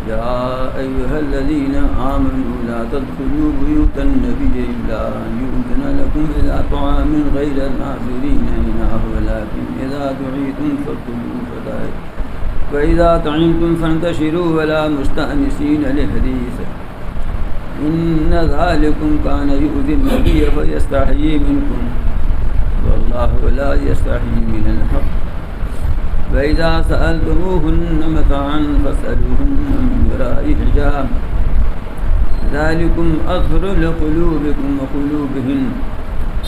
يا أيها الذين آمنوا لا تدخلوا بيوت النبي إلا أن يؤذن لكم إلى طعام غير ناظرين إناه ولكن إذا دعيتم فادخلوا فإذا طعمتم فانتشروا ولا مستأنسين لحديث إن ذلكم كان يؤذي النبي فيستحيي منكم والله لا يستحيي من الحق وإذا سألتموهن متاعا فاسألوهن من وراء حجاب ذلكم أطهر لقلوبكم وقلوبهن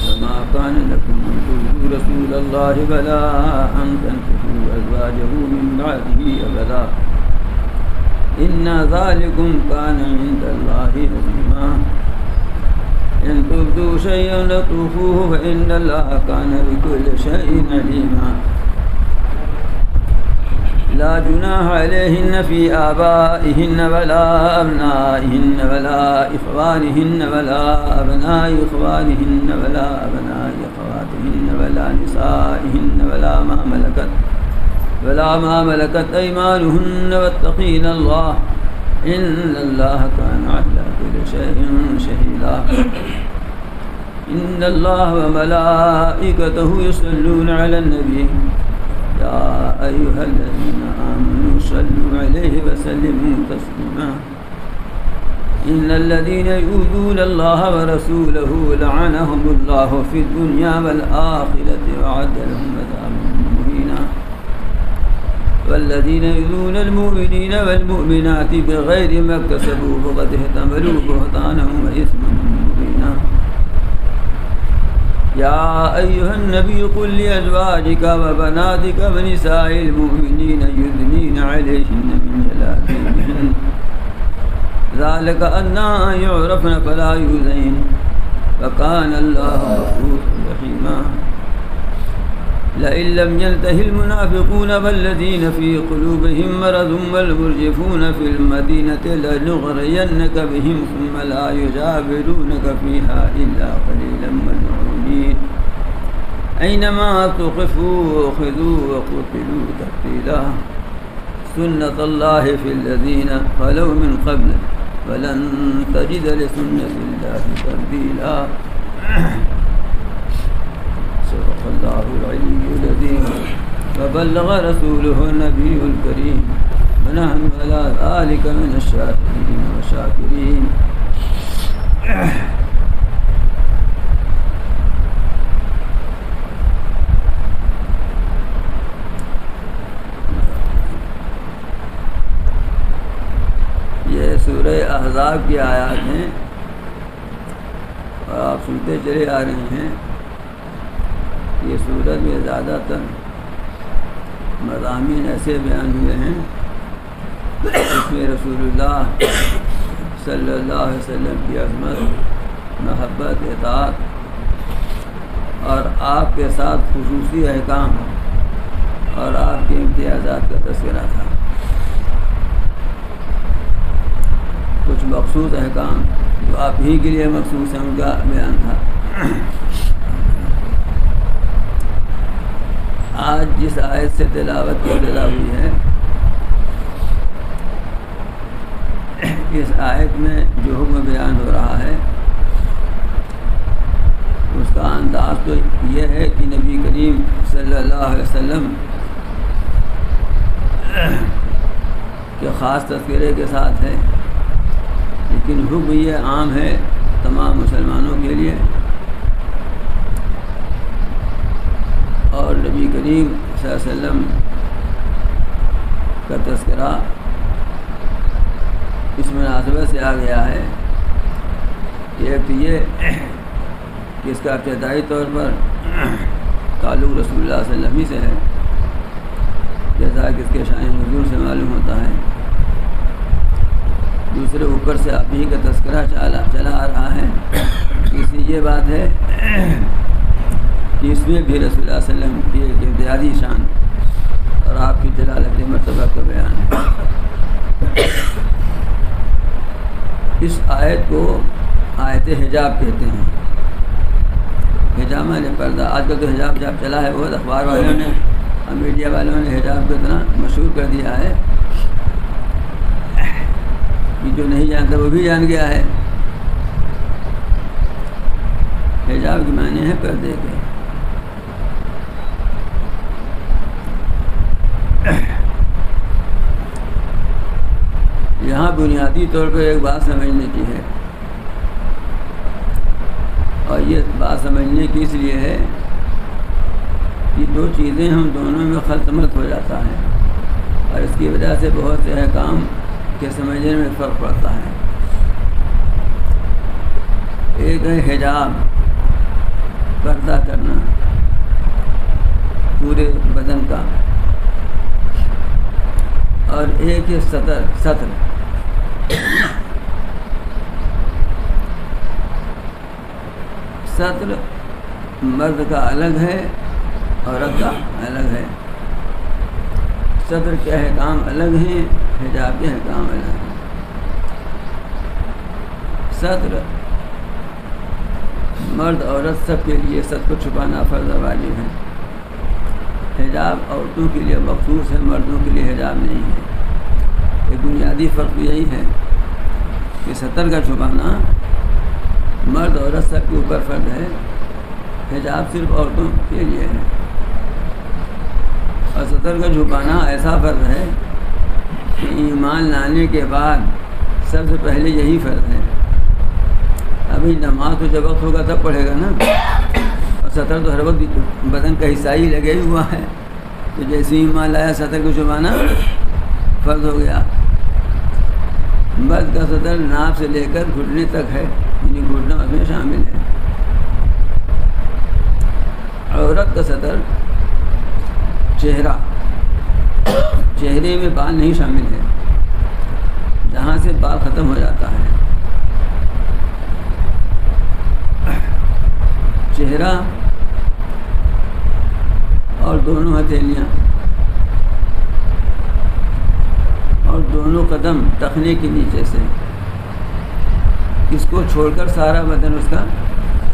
وما كان لكم أن تؤذوا رسول الله ولا أن تنكحوا أزواجه من بعده أبدا إن ذلكم كان عند الله عظيما إن تبدوا شيئا لتخفوه فإن الله كان بكل شيء عليما لا جناح عليهن في آبائهن ولا أبنائهن ولا إخوانهن ولا أبناء إخوانهن ولا أبناء أخواتهن ولا نسائهن ولا ما ملكت أيمانهن واتقين الله إن الله كان على كل شيء شهيدا إن الله وملائكته يصلون على النبي يا أيها الذين آمنوا صلوا عليه وسلموا تسليما إن الذين يؤذون الله ورسوله لعنهم الله في الدنيا والآخرة وأعد لهم عذابا مهينا والذين يؤذون المؤمنين والمؤمنات بغير ما اكتسبوا فقد احتملوا بهتانا وإثما مبينا يا أيها النبي قل لأزواجك وبناتك ونساء المؤمنين يدنين عليهن من جلابيبهن ذلك أدنى يعرفن فلا يؤذين وكان الله غفورا رحيما لئن لم ينته المنافقون والذين في قلوبهم مرض والمرجفون في المدينة لنغرينك بهم ثم لا يجاورونك فيها إلا قليلا ملعونين أينما تقفوا خذوا وقتلوا تقتيلا سنة الله في الذين خلوا من قبل ولن تجد لسنة الله تبديلا صدق الله العلي العظيم وبلغ رسوله النبي الكريم ونحن على ذلك من الشاهدين والشاكرين یہ سورہ احزاب کی آیات ہیں اور آپ سنتے چلے آ رہے ہیں. یہ سورت میں زیادہ تر مضامین ایسے بیان ہوئے ہیں اس میں رسول اللہ صلی اللہ علیہ وسلم کی عظمت، محبت، اطاعت اور آپ کے ساتھ خصوصی احکام اور آپ کے امتیازات کا تذکرہ تھا. کچھ مخصوص احکام جو آپ ہی کے لیے مخصوص ہیں ان کا بیان تھا. آج جس آیت سے تلاوت کی ابتدا ہوئی ہے، اس آیت میں جو حکم بیان ہو رہا ہے اس کا انداز تو یہ ہے کہ نبی کریم صلی اللہ علیہ وسلم کے خاص تذکرے کے ساتھ ہے، لیکن حکم یہ عام ہے تمام مسلمانوں کے لیے. اور نبی کریم صلی اللہ علیہ وسلم کا تذکرہ اس مناسبت سے آ گیا ہے. ایک تو یہ کہ اس کا ابتدائی طور پر تعلق رسول اللہ صلی اللہ علیہ وسلم سے ہے، جیسا کہ اس کے شان نزول سے معلوم ہوتا ہے. دوسرے اوپر سے آپ ہی کا تذکرہ چلا آ رہا ہے. تیسری یہ بات ہے کہ اس میں بھی رسول اللہ صلی اللہ علیہ وسلم کی ایک امتیازی شان اور آپ کی جلالت مرتبہ کا بیان ہے. اس آیت کو آیت حجاب کہتے ہیں. حجاب نے پردہ. آج کل تو حجاب چلا ہے، بہت اخبار والوں نے اور میڈیا والوں نے حجاب کو اتنا مشہور کر دیا ہے جانتا وہ بھی جان گیا ہے. حجاب کے معنی ہے پردے کے. یہاں بنیادی طور پر ایک بات سمجھنے کی ہے، اور یہ بات سمجھنے کی اس لیے ہے کہ دو چیزیں ہم دونوں میں خلط ملط ہو جاتا ہے، اور اس کی وجہ سے بہت سے احکام کے سمجھنے میں فرق پڑتا ہے. ایک ہے حجاب، پردہ کرنا پورے بدن کا، اور ایک ہے ستر. ستر مرد کا الگ ہے، عورت کا الگ ہے. ستر کے احکام الگ ہیں، حجاب کے احکام الگ ہیں. ستر مرد عورت سب کے لیے سب کو چھپانا فرض واجب ہے. حجاب عورتوں کے لیے مخصوص ہے، مردوں کے لیے حجاب نہیں ہے. ایک بنیادی فرق یہی ہے کہ ستر کا چھپانا مرد عورت سب کے اوپر فرض ہے، حجاب صرف عورتوں کے لیے ہے. اور ستر کا چھپانا ایسا فرض ہے کہ ایمان لانے کے بعد سب سے پہلے یہی فرض ہے. ابھی نماز تو جب وقت ہوگا تب پڑھے گا نا، اور ستر تو ہر وقت بدن کا حصہ ہی لگے ہوا ہے. تو جیسے ایمان لایا ستر کو چھپانا فرض ہو گیا. مرد کا ستر ناف سے لے کر گھٹنے تک ہے، یعنی گھٹنا اس میں شامل ہے. عورت کا ستر چہرے میں بال نہیں شامل ہے، جہاں سے بال ختم ہو جاتا ہے. چہرہ اور دونوں ہتھیلیاں اور دونوں قدم ٹخنے کے نیچے سے، اس کو چھوڑ کر سارا بدن اس کا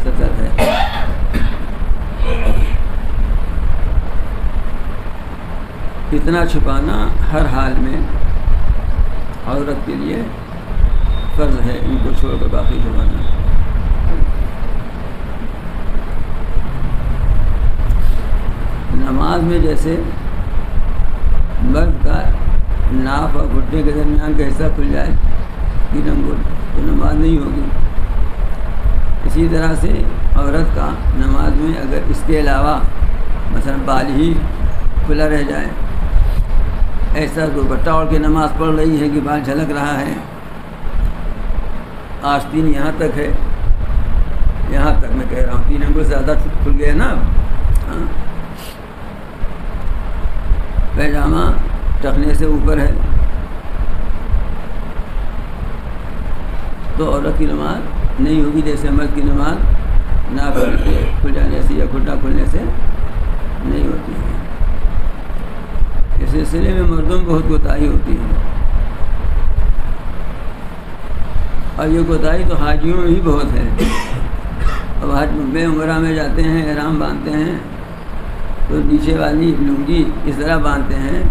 ستر ہے. اتنا چھپانا ہر حال میں عورت کے لیے فرض ہے، ان کو چھوڑ کر باقی چھپانا. نماز میں جیسے مرد کا ناف اور گھٹنے کے درمیان کا حصہ کھل جائے تین انگل تو نماز نہیں ہوگی. اسی طرح سے عورت کا نماز میں اگر اس کے علاوہ مثلا بال ہی کھلا رہ جائے، ایسا دوپٹہ اوڑھ کے نماز پڑھ رہی ہے کہ بال جھلک رہا ہے، آستین یہاں تک ہے، یہاں تک میں کہہ رہا ہوں، 3 انگل سے زیادہ کھل گیا نا. ہاں، پیجامہ ٹخنے سے اوپر ہے تو عورت کی نماز نہیں ہوگی، جیسے مرد کی نماز ناف کھل جانے سے یا گھٹنا کھلنے سے نہیں ہوتی ہے. اس سلسلے میں مردوں میں بہت کوتاہی ہوتی ہے، اور یہ کوتاہی تو حاجیوں میں ہی بہت ہے. اب حج میں عمرہ میں جاتے ہیں، احرام باندھتے ہیں تو نیچے والی لنگی اس طرح باندھتے ہیں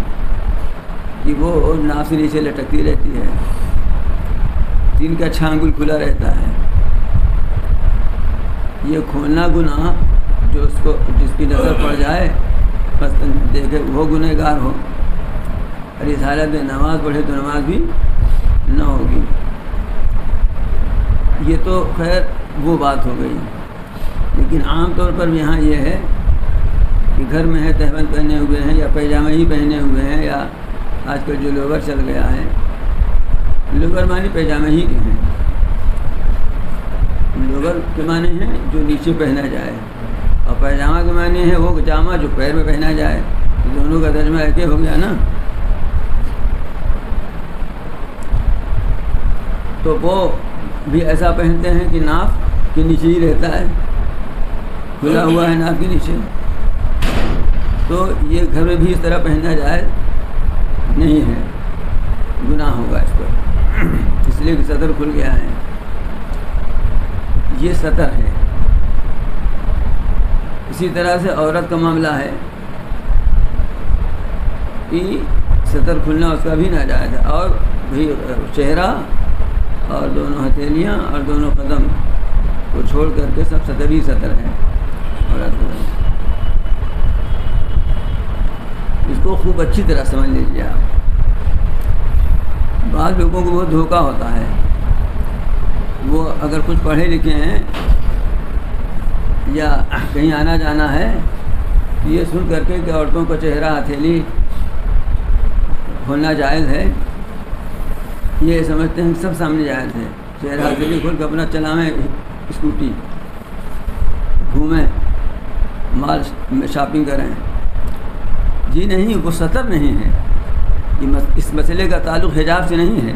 کہ وہ ناف سے نیچے لٹکتی رہتی ہے، 3 کا 6 انگل کھلا رہتا ہے. یہ کھولنا گناہ جو جس کی نظر پڑ جائے بس دیکھے وہ گنہ گار ہو، اور اس حالت میں نماز پڑھے تو نماز بھی نہ ہوگی. یہ تو خیر وہ بات ہو گئی. لیکن عام طور پر یہاں یہ ہے کہ گھر میں ہے تہبند پہنے ہوئے ہیں یا پیجامہ ہی پہنے ہوئے ہیں، یا آج کل جو لوور چل گیا ہے، لوور معنی پیجامہ ہی کے ہیں. لوور کے معنی ہیں جو نیچے پہنا جائے، اور پیجامہ کے معنی ہے وہ جامہ جو پیر میں پہنا جائے. دونوں کا ترجمہ ایک ہو گیا نا. تو وہ بھی ایسا پہنتے ہیں کہ ناف کے نیچے ہی رہتا ہے، کھلا ہوا ہے ناف کے نیچے. تو یہ گھر میں بھی اس طرح پہنا جائے نہیں ہے، گناہ ہوگا اس پر، اس لیے کہ ستر کھل گیا ہے. یہ ستر ہے. اسی طرح سے عورت کا معاملہ ہے کہ ستر کھلنا اس کا بھی ناجائز ہے. اور بھی چہرہ اور دونوں ہتھیلیاں اور دونوں قدم کو چھوڑ کر کے سب 17 سطر ہے عورت کا۔ اس کو خوب اچھی طرح سمجھ لیجیے آپ۔ بعض لوگوں کو بہت دھوکہ ہوتا ہے، وہ اگر کچھ پڑھے لکھے ہیں یا کہیں آنا جانا ہے، یہ سن کر کے کہ عورتوں کو چہرہ ہتھیلی کھولنا جائز ہے، یہ سمجھتے ہیں سب سامنے جائز ہے، چہرہ ہتھیلی کھول کے اپنا چلائیں اسکوٹی، گھومیں، مال میں شاپنگ کریں۔ جی نہیں، وہ سطر نہیں ہے، اس مسئلے کا تعلق حجاب سے نہیں ہے۔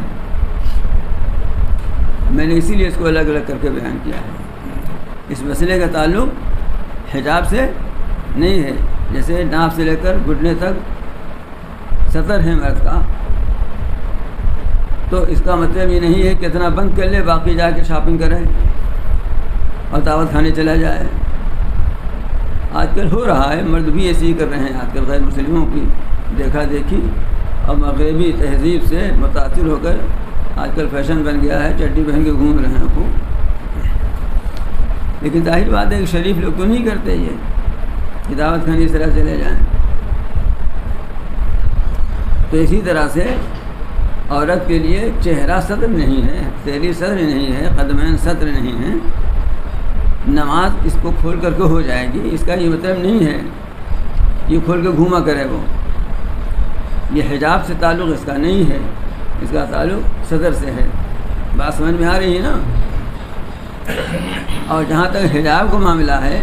میں نے اسی لیے اس کو الگ الگ کر کے بیان کیا ہے۔ اس مسئلے کا تعلق حجاب سے نہیں ہے۔ جیسے ناف سے لے کر گھٹنے تک سطر ہے مرد کا، تو اس کا مطلب یہ نہیں ہے کہ اتنا بند کر لے، باقی جا کے شاپنگ کرے اور دعوت کھانے چلا جائے۔ آج کل ہو رہا ہے، مرد بھی ایسے ہی کر رہے ہیں آج کل، غیر مسلموں کی دیکھا دیکھی اور مغربی تہذیب سے متاثر ہو کر آج کل فیشن بن گیا ہے، چڈی پہن کے گھوم رہے ہیں خوب۔ لیکن ظاہر بات ہے کہ شریف لوگ تو نہیں کرتے یہ کہ دعوت کھانے اس طرح چلے جائیں۔ تو اسی طرح سے عورت کے لیے چہرہ سطر نہیں ہے، ہتھیلی سطر نہیں ہے، قدمین سطر نہیں ہے۔ نماز اس کو کھول کر کے ہو جائے گی، اس کا یہ مطلب نہیں ہے یہ کھول کے گھوما کرے وہ، یہ حجاب سے تعلق اس کا نہیں ہے، اس کا تعلق صدر سے ہے۔ بات سمجھ میں آ رہی ہے نا؟ اور جہاں تک حجاب کا معاملہ ہے،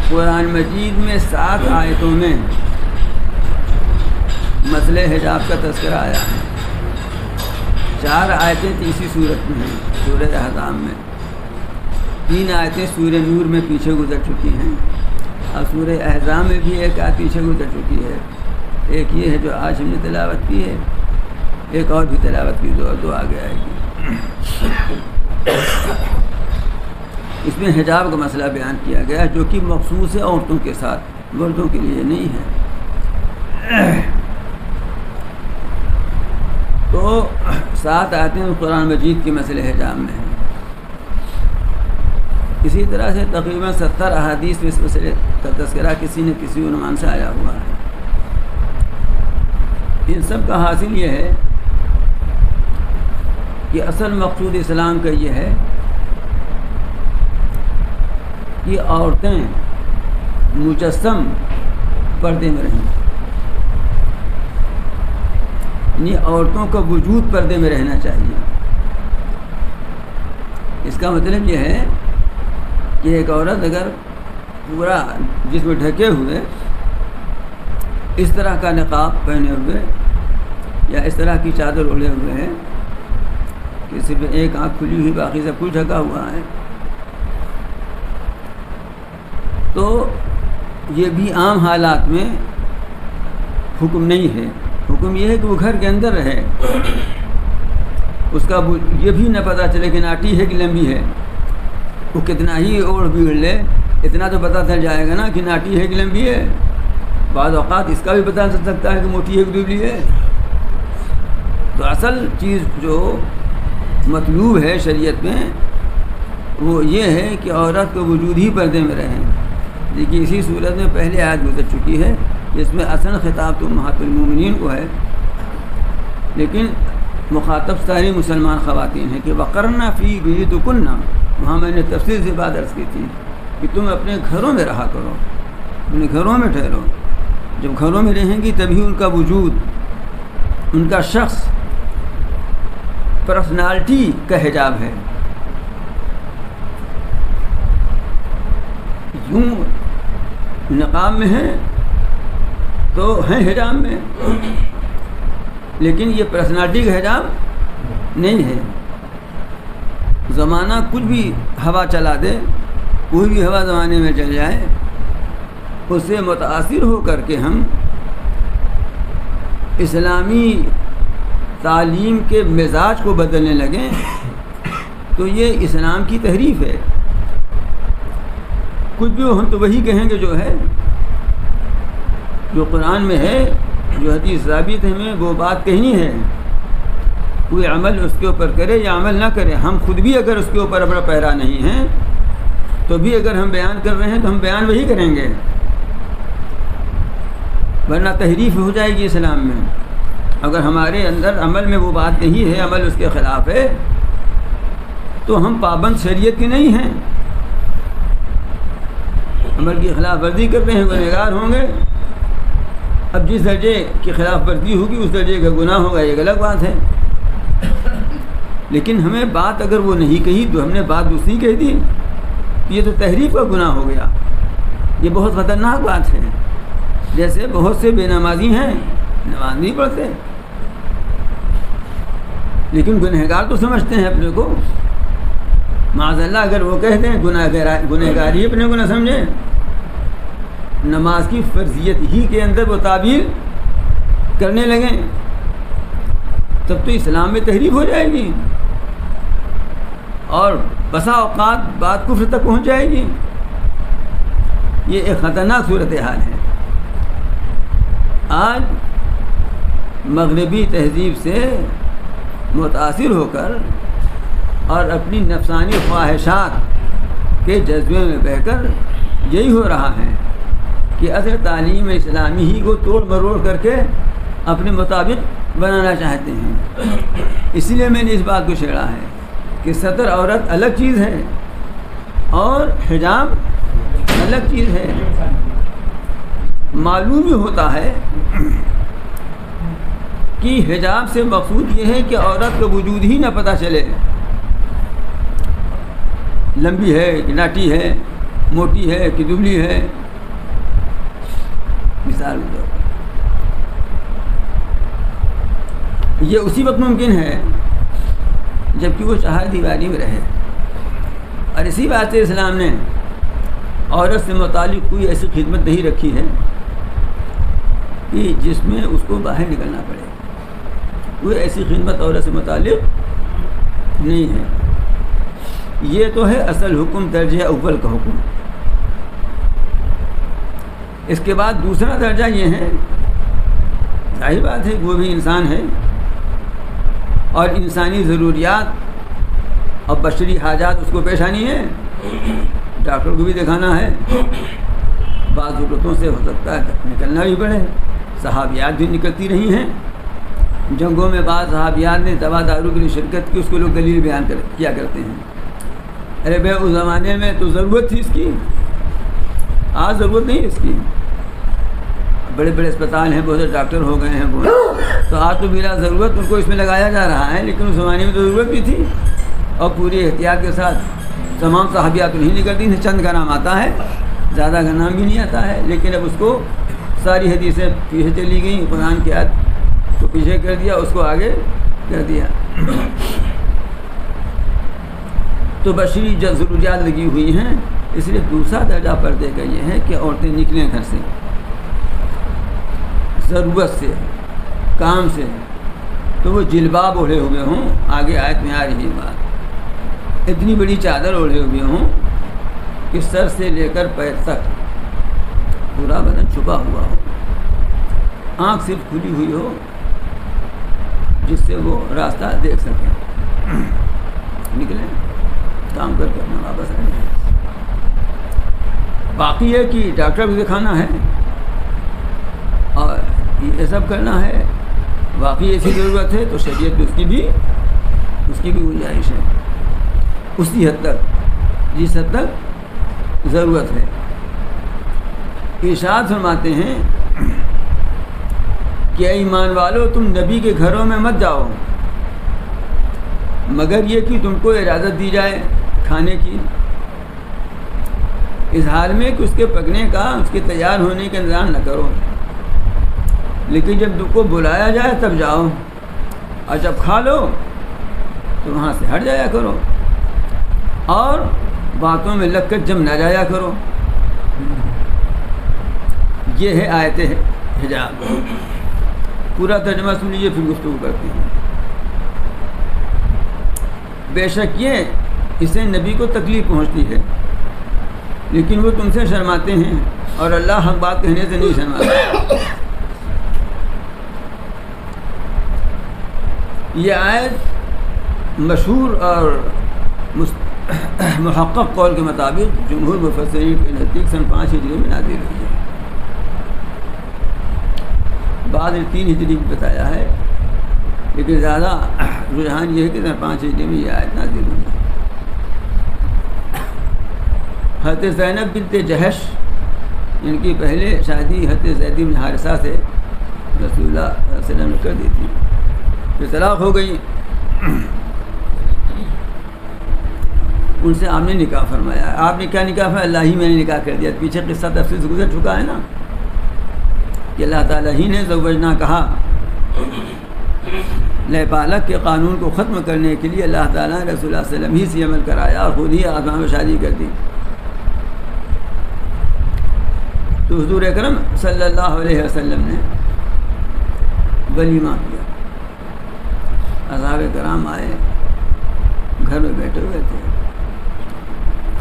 قرآن مجید میں 7 آیتوں میں مسئلہ حجاب کا تذکرہ آیا ہے۔ 4 آیتیں تیسری صورت میں ہیں، سورہ احزاب میں، 3 آیتیں سورہ نور میں پیچھے گزر چکی ہیں، اور سورہ احزاب میں بھی ایک آیت پیچھے گزر چکی ہے۔ ایک یہ ہے جو آج ہم نے تلاوت کی ہے، ایک اور بھی تلاوت کی، دو آگے آئے گی۔ اس میں حجاب کا مسئلہ بیان کیا گیا جو کہ مخصوص ہے عورتوں کے ساتھ، مردوں کے لیے نہیں ہے۔ تو 7 آیتیں قرآن مجید کے مسئلہ حجاب میں ہیں۔ اسی طرح سے تقریباً 70 احادیث میں اس مسئلے کا تذکرہ کسی نہ کسی عنوان سے آیا ہوا ہے۔ ان سب کا حاصل یہ ہے کہ اصل مقصود اسلام کا یہ ہے کہ عورتیں مجسم پردے میں رہیں، یعنی عورتوں کا وجود پردے میں رہنا چاہیے۔ اس کا مطلب یہ ہے کہ ایک عورت اگر پورا جسم ڈھکے ہوئے اس طرح کا نقاب پہنے ہوئے یا اس طرح کی چادر اوڑھے ہوئے ہے کہ صرف ایک آنکھ کھلی ہوئی باقی سب کچھ ڈھکا ہوا ہے، تو یہ بھی عام حالات میں حکم نہیں ہے۔ حکم یہ ہے کہ وہ گھر کے اندر رہے، اس کا یہ بھی نہ پتہ چلے کہ ناٹی ہے کہ لمبی ہے۔ وہ کتنا ہی اوڑھ بھیڑ لے، اتنا تو پتہ چل جائے گا نا کہ ناٹی ہے کہ لمبی ہے۔ بعض اوقات اس کا بھی پتہ چل سکتا ہے کہ موٹی ہے کہ دبلی ہے۔ تو اصل چیز جو مطلوب ہے شریعت میں وہ یہ ہے کہ عورت کا وجود ہی پردے میں رہے۔ دیکھیے اسی صورت میں پہلے آیت گزر چکی ہے جس میں اصل خطاب تو امہات المومنین کو ہے، لیکن مخاطب ساری مسلمان خواتین ہیں کہ وقرنا فی بیوتکن، وہاں میں نے تفصیل سے بات عرض کی تھی کہ تم اپنے گھروں میں رہا کرو، اپنے گھروں میں ٹھہرو۔ جب گھروں میں رہیں گی تبھی ان کا وجود، ان کا شخص، پرسنالٹی کا حجاب ہے۔ یوں نقاب میں ہیں تو ہیں حجاب میں، لیکن یہ پرسنالٹی کا حجاب نہیں ہے۔ زمانہ کچھ بھی ہوا چلا دے، کوئی بھی ہوا زمانے میں چل جائے، اس سے متاثر ہو کر کے ہم اسلامی تعلیم کے مزاج کو بدلنے لگیں تو یہ اسلام کی تحریف ہے۔ کچھ بھی ہم تو وہی کہیں گے جو ہے، جو قرآن میں ہے، جو حدیث ثابت ہے، ہمیں وہ بات کہنی ہے۔ کوئی عمل اس کے اوپر کرے یا عمل نہ کرے، ہم خود بھی اگر اس کے اوپر اپنا پہرا نہیں ہیں تو بھی اگر ہم بیان کر رہے ہیں تو ہم بیان وہی کریں گے، ورنہ تحریف ہو جائے گی اسلام میں۔ اگر ہمارے اندر عمل میں وہ بات نہیں ہے، عمل اس کے خلاف ہے، تو ہم پابند شریعت کے نہیں ہیں، عمل کی خلاف ورزی کر رہے ہیں، گنہگار ہوں گے۔ اب جس درجے کی خلاف ورزی ہوگی اس درجے کا گناہ ہوگا، یہ الگ بات ہے۔ لیکن ہمیں بات اگر وہ نہیں کہی تو ہم نے بات دوسری کہہ دی، یہ تو تحریف کا گناہ ہو گیا، یہ بہت خطرناک بات ہے۔ جیسے بہت سے بے نمازی ہیں، نماز نہیں پڑھتے لیکن گنہگار تو سمجھتے ہیں اپنے کو، معاذ اللہ اگر وہ کہہ دیں گنہگاری اپنے کو نہ سمجھیں، نماز کی فرضیت ہی کے اندر وہ تعبیر کرنے لگیں، تب تو اسلام میں تحریف ہو جائے گی اور بسا اوقات بات کفر تک پہنچ جائے گی۔ یہ ایک خطرناک صورتحال ہے۔ آج مغربی تہذیب سے متاثر ہو کر اور اپنی نفسانی خواہشات کے جذبے میں بہہ کر یہی ہو رہا ہے کہ اصل تعلیم اسلامی ہی کو توڑ مروڑ کر کے اپنے مطابق بنانا چاہتے ہیں۔ اسی لیے میں نے اس بات کو چھیڑا ہے کہ ستر عورت الگ چیز ہے اور حجاب الگ چیز ہے۔ معلوم ہی ہوتا ہے کہ حجاب سے مقصود یہ ہے کہ عورت کا وجود ہی نہ پتہ چلے، لمبی ہے کہ ناٹی ہے، موٹی ہے کہ دبلی ہے، مثال کے طور پر۔ یہ اسی وقت ممکن ہے جبکہ وہ چہار دیواری میں رہے، اور اسی بات سے اسلام نے عورت سے متعلق کوئی ایسی خدمت نہیں رکھی ہے کہ جس میں اس کو باہر نکلنا پڑے، کوئی ایسی خدمت عورت سے متعلق نہیں ہے۔ یہ تو ہے اصل حکم، درجہ اول کا حکم۔ اس کے بعد دوسرا درجہ یہ ہے، ظاہر بات ہے وہ بھی انسان ہے اور انسانی ضروریات اور بشری حاجات اس کو پیش آنی ہے، ڈاکٹر کو بھی دکھانا ہے، بعض ضرورتوں سے ہو سکتا ہے نکلنا بھی پڑے، صحابیات بھی نکلتی رہی ہیں، جنگوں میں بعض صحابیات نے دوا دارو کے لیے شرکت کی، اس کو لوگ دلیل بیان کیا کرتے ہیں، ارے بھائی اس زمانے میں تو ضرورت تھی اس کی، آج ضرورت نہیں اس کی، بڑے بڑے اسپتال ہیں، بہت سے ڈاکٹر ہو گئے ہیں بہت، تو آج تو بلا ضرورت ان کو اس میں لگایا جا رہا ہے، لیکن اس زمانے میں تو ضرورت بھی تھی، اور پوری احتیاط کے ساتھ تمام صحابیات نہیں نکلتی تھیں، چند کا نام آتا ہے، زیادہ کا نام بھی نہیں آتا ہے، لیکن اب اس کو ساری حدیثیں پیچھے چلی گئیں، قرآن کی آیت کو پیچھے کر دیا، اس کو آگے کر دیا۔ تو بشری ضروریات لگی ہوئی ہیں، اس لیے دوسرا درجہ پردے کا یہ ہے کہ عورتیں نکلیں گھر سے، ضرورت سے، کام سے، تو وہ جلباب اوڑھے ہوئے ہوں، آگے آیت میں آ رہی بات، اتنی بڑی چادر اوڑھے ہوئے ہوں کہ سر سے لے کر پیر تک پورا بدن چھپا ہوا ہو، آنکھ صرف کھلی ہوئی ہو جس سے وہ راستہ دیکھ سکیں، نکلیں کام کر کے اپنا واپس آ جائیں۔ باقی ہے کہ ڈاکٹر بھی دکھانا ہے اور یہ سب کرنا ہے، واقعی ایسی ضرورت ہے تو شریعت میں اس کی بھی گنجائش ہے، اسی حد تک جس حد تک ضرورت ہے۔ ارشاد فرماتے ہیں کہ اے ایمان والو تم نبی کے گھروں میں مت جاؤ مگر یہ کہ تم کو اجازت دی جائے کھانے کی، اس حال میں کہ اس کے پکنے کا، اس کے تیار ہونے کا انتظام نہ کرو، لیکن جب تم کو بلایا جائے تب جاؤ، اور جب کھا لو تو وہاں سے ہٹ جایا کرو، اور باتوں میں لگ کر جم نہ جایا کرو۔ یہ ہے آیت حجاب، پورا ترجمہ سن لیجیے پھر گفتگو کرتے ہیں۔ بے شک یہ اسے نبی کو تکلیف پہنچتی ہے، لیکن وہ تم سے شرماتے ہیں اور اللہ حق بات کہنے سے نہیں شرماتا۔ یہ آیت مشہور اور محقق قول کے مطابق جمہور مفسرین کے نزدیک سن 5 ہجری میں نازل ہوئی ہے. بعد 3 ہجری میں بتایا ہے، لیکن زیادہ رجحان یہ ہے کہ سن 5 ہجری میں یہ آیت نازل ہوئی ہے. حضرت زینب بنت جہش، ان کی پہلے شادی حضرت زید بن حارثہ سے رسول اللہ صلی اللہ علیہ وسلم نے کر دی تھی، پھر طلاق ہو گئی. ان سے آپ نے نکاح فرمایا. آپ نے کیا نکاح فرمایا؟ اللہ ہی میں نے نکاح کر دیا. پیچھے قصہ تفصیل سے گزر چکا ہے نا کہ اللہ تعالیٰ ہی نے زوجنا کہا. لے پالک کے قانون کو ختم کرنے کے لیے اللہ تعالیٰ نے رسول اللہ صلی اللہ علیہ وسلم ہی سے عمل کرایا اور خود ہی آسمان میں شادی کر دی. تو حضور اکرم صلی اللہ علیہ وسلم نے ولیمہ کیا. اصحاب کرام آئے، گھر میں بیٹھے ہوئے تھے،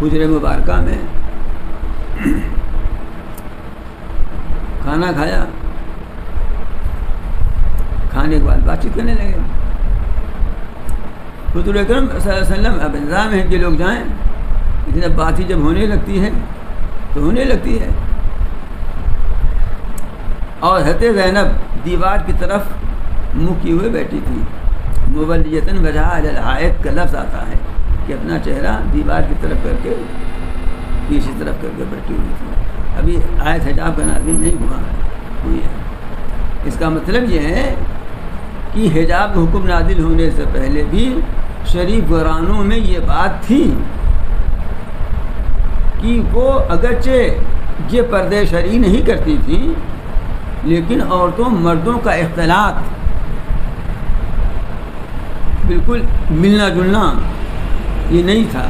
حجرے مبارکہ میں کھانا کھایا. کھانے کے بعد بات چیت کرنے لگے. حضور اکرم صلی اللہ علیہ وسلم اب انتظام ہے کہ لوگ جائیں. اتنا بات ہی جب ہونے لگتی ہے تو ہونے لگتی ہے. اور حضرت زینب دیوار کی طرف منہ کیے ہوئے بیٹھی تھی. مولیتاً وجہ الحائط کا لفظ آتا ہے کہ اپنا چہرہ دیوار کی طرف کر کے پیچھے طرف کر کے بیٹھی ہوئی تھی. ابھی آیت حجاب کا نازل نہیں ہوئی ہے. اس کا مطلب یہ ہے کہ حجاب کا حکم نازل ہونے سے پہلے بھی شریف گھرانوں میں یہ بات تھی کہ وہ اگرچہ یہ پردے شرعی نہیں کرتی تھیں، لیکن عورتوں مردوں کا اختلاط، بالکل ملنا جلنا یہ نہیں تھا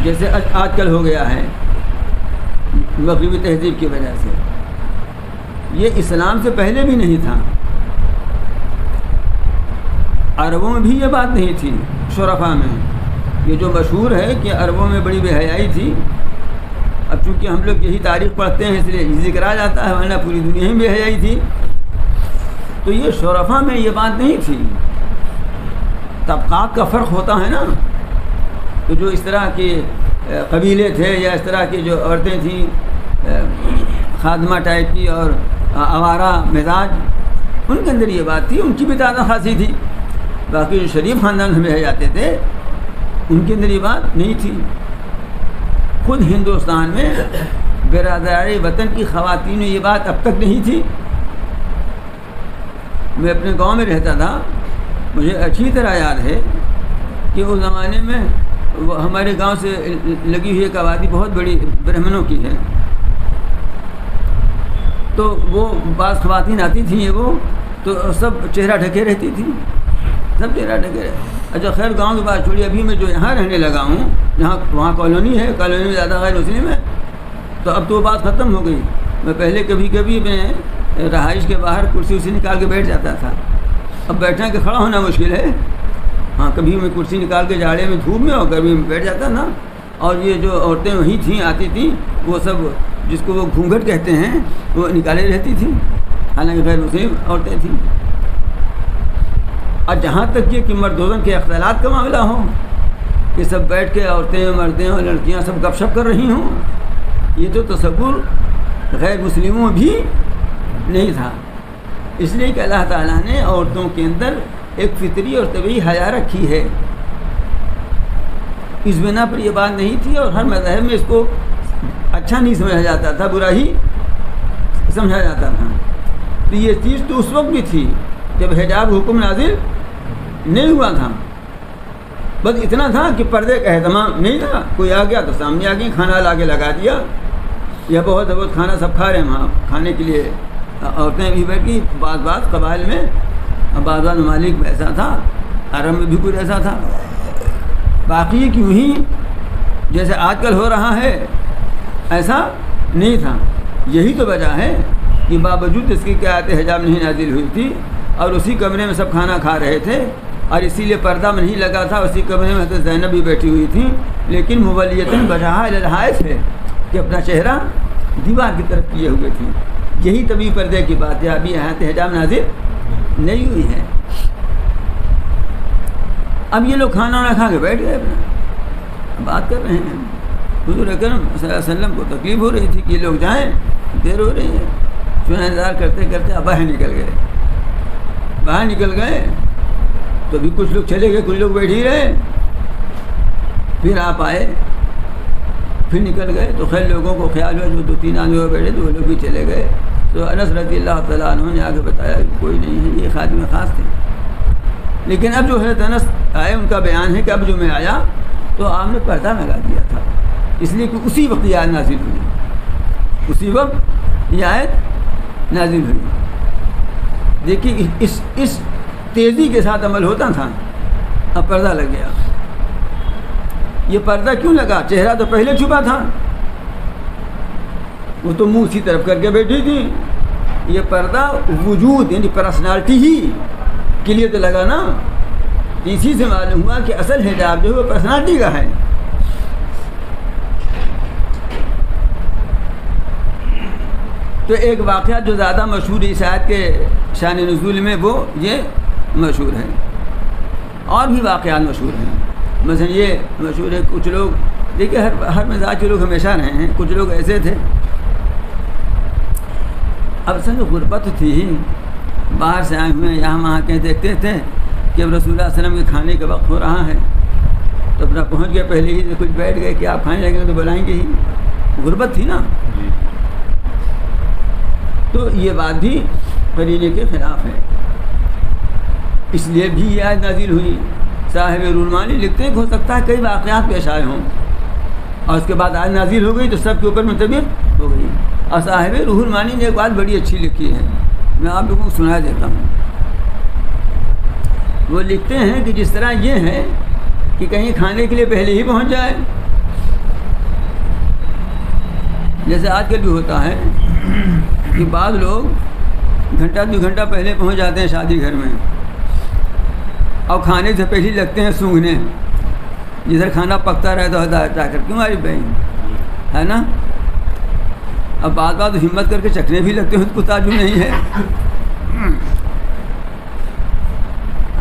جیسے آج کل ہو گیا ہے مغربی تہذیب کی وجہ سے. یہ اسلام سے پہلے بھی نہیں تھا. عربوں میں بھی یہ بات نہیں تھی. شرفا میں یہ جو مشہور ہے کہ عربوں میں بڑی بے حیائی تھی. اب چونکہ ہم لوگ یہی تاریخ پڑھتے ہیں اس لیے ذکر آ جاتا ہے، ورنہ پوری دنیا میں بے حیائی تھی. تو یہ شرفا میں یہ بات نہیں تھی. طبقات کا فرق ہوتا ہے نا. تو جو اس طرح کے قبیلے تھے یا اس طرح کی جو عورتیں تھیں خادمہ ٹائپ کی اور آوارہ مزاج، ان کے اندر یہ بات تھی. ان کی بھی تعداد خاصی تھی. باقی جو شریف خاندان ہمیں جاتے تھے ان کے اندر یہ بات نہیں تھی. خود ہندوستان میں برادری وطن کی خواتین میں یہ بات اب تک نہیں تھی. میں اپنے گاؤں میں رہتا تھا، مجھے اچھی طرح یاد ہے کہ اس زمانے میں ہمارے گاؤں سے لگی ہوئی ایک آبادی بہت بڑی برہمنوں کی ہے. تو وہ بعض خواتین آتی تھیں وہ تو سب چہرہ ڈھکے رہتی تھی، سب چہرہ ڈھکے رہے. اچھا خیر گاؤں کی بات چھوڑی، ابھی میں جو یہاں رہنے لگا ہوں، جہاں وہاں کالونی ہے، کالونی میں زیادہ غیر مسلم ہے، تو اب تو وہ بات ختم ہو گئی. میں پہلے کبھی کبھی میں رہائش کے باہر کرسی ورسی نکال کے بیٹھ جاتا تھا. اب بیٹھنا کہ کھڑا ہونا مشکل ہے. ہاں کبھی میں کرسی نکال کے جاڑے میں دھوپ میں اور کبھی میں بیٹھ جاتا نا. اور یہ جو عورتیں وہیں تھیں آتی تھیں وہ سب جس کو وہ گھونگھٹ کہتے ہیں وہ نکالے رہتی تھیں، حالانکہ غیر مسلم عورتیں تھیں. اور جہاں تک یہ کہ مردوزن کے اختلاط کا معاملہ ہو کہ سب بیٹھ کے عورتیں مردیں اور لڑکیاں سب گپ شپ کر رہی ہوں، یہ تو تصور غیر مسلموں بھی نہیں تھا. اس لیے کہ اللہ تعالیٰ نے عورتوں کے اندر ایک فطری اور طبعی حیا رکھی ہے. اس بنا پر یہ بات نہیں تھی اور ہر مذہب میں اس کو اچھا نہیں سمجھا جاتا تھا، برا ہی سمجھا جاتا تھا. تو یہ چیز تو اس وقت بھی تھی جب حجاب حکم نازل نہیں ہوا تھا. بس اتنا تھا کہ پردے کا اہتمام نہیں تھا. کوئی آ گیا تو سامنے آ گئی، کھانا لا کے لگا دیا، یا بہت کھانا سب کھا رہے ہیں وہاں کھانے کے لیے عورتیں بھی بیٹھ گئی. بعض قبائل میں، بعض ممالک میں ایسا تھا، عرب میں بھی کچھ ایسا تھا. باقی کیوں ہی جیسے آج کل ہو رہا ہے ایسا نہیں تھا. یہی تو وجہ ہے کہ باوجود اس کی کہ آیت حجاب نہیں نازل ہوئی تھی اور اسی کمرے میں سب کھانا کھا رہے تھے اور اسی لیے پردہ میں نہیں لگا تھا. اسی کمرے میں حضرت زینب بھی بیٹھی ہوئی تھیں، لیکن مولیتاً وجہ الحائط ہے کہ اپنا چہرہ دیوار کی طرف کیے ہوئے تھیں. یہی طبی پردے کی بات ہے. ابھی آیت حجاب نازل نہیں ہوئی ہے. اب یہ لوگ کھانا وانا کھا کے بیٹھ گئے اپنا بات کر رہے ہیں. حضور اکرم صلی اللہ علیہ وسلم کو تکلیف ہو رہی تھی کہ یہ لوگ جائیں، دیر ہو رہی ہے. چنانچہ انتظار کرتے کرتے اب باہر نکل گئے تو بھی کچھ لوگ چلے گئے، کچھ لوگ بیٹھ ہی رہے. پھر آپ آئے، پھر نکل گئے تو خیر لوگوں کو خیال ہوا جو 2-3 آدمی بیٹھے تو وہ لوگ بھی چلے گئے. تو انس رضی اللہ تعالیٰ عنہ نے آگے بتایا کہ کوئی نہیں ہے، یہ خادم خاص تھے. لیکن اب جو حضرت انس آئے ان کا بیان ہے کہ اب جو میں آیا تو آپ نے پردہ لگا دیا تھا، اس لیے کہ اسی وقت یہ آیت نازل ہوئی، اسی وقت یہ آیت نازل ہوئی. دیکھیے اس تیزی کے ساتھ عمل ہوتا تھا، اب پردہ لگ گیا. یہ پردہ کیوں لگا؟ چہرہ تو پہلے چھپا تھا، وہ تو منہ اسی طرف کر کے بیٹھی تھی. یہ پردہ وجود یعنی پرسنالٹی ہی کے لیے تو لگا نا. اسی سے معلوم ہوا کہ اصل حجاب جو ہے وہ پرسنالٹی کا ہے. تو ایک واقعہ جو زیادہ مشہور ہے اس آیت کے شان نزول میں وہ یہ مشہور ہے، اور بھی واقعات مشہور ہیں. مثلا یہ مشہور ہے، کچھ لوگ دیکھیں ہر مزاج کے لوگ ہمیشہ رہے ہیں. کچھ لوگ ایسے تھے، اب سمجھ غربت تھی، باہر سے آئے ہوئے یہاں وہاں کہیں دیکھتے تھے کہ اب رسول اللہ علیہ وسلم کے کھانے کا وقت ہو رہا ہے تو اپنا پہنچ گئے، پہلے ہی سے کچھ بیٹھ گئے کہ آپ کھانے لگیں گے تو بلائیں گے ہی. غربت تھی نا. تو یہ بات بھی قرینے کے خلاف ہے، اس لیے بھی یہ آیت نازل ہوئی. صاحب روح المعانی لکھتے ہیں کہ ہو سکتا ہے کئی واقعات پیش آئے ہوں اور اس کے بعد آیت نازل ہو گئی تو سب کے اوپر منطبق ہو گئی. اور صاحب روح المعانی نے ایک بات بڑی اچھی لکھی ہے، میں آپ لوگوں کو سنا دیتا ہوں. وہ لکھتے ہیں کہ جس طرح یہ ہے کہ کہیں کھانے کے لیے پہلے ہی پہنچ جائے، جیسے آج کل بھی ہوتا ہے کہ بعض لوگ گھنٹہ 2 گھنٹہ پہلے پہنچ جاتے ہیں شادی گھر میں اور کھانے سے پہلے لگتے ہیں سونگھنے، جدھر کھانا پکتا رہتا ہے جا کر. کیوں ہماری بہن ہے نا؟ اب بعض ہمت کر کے چکھنے بھی لگتے ہیں، اس کو تعجب نہیں ہے.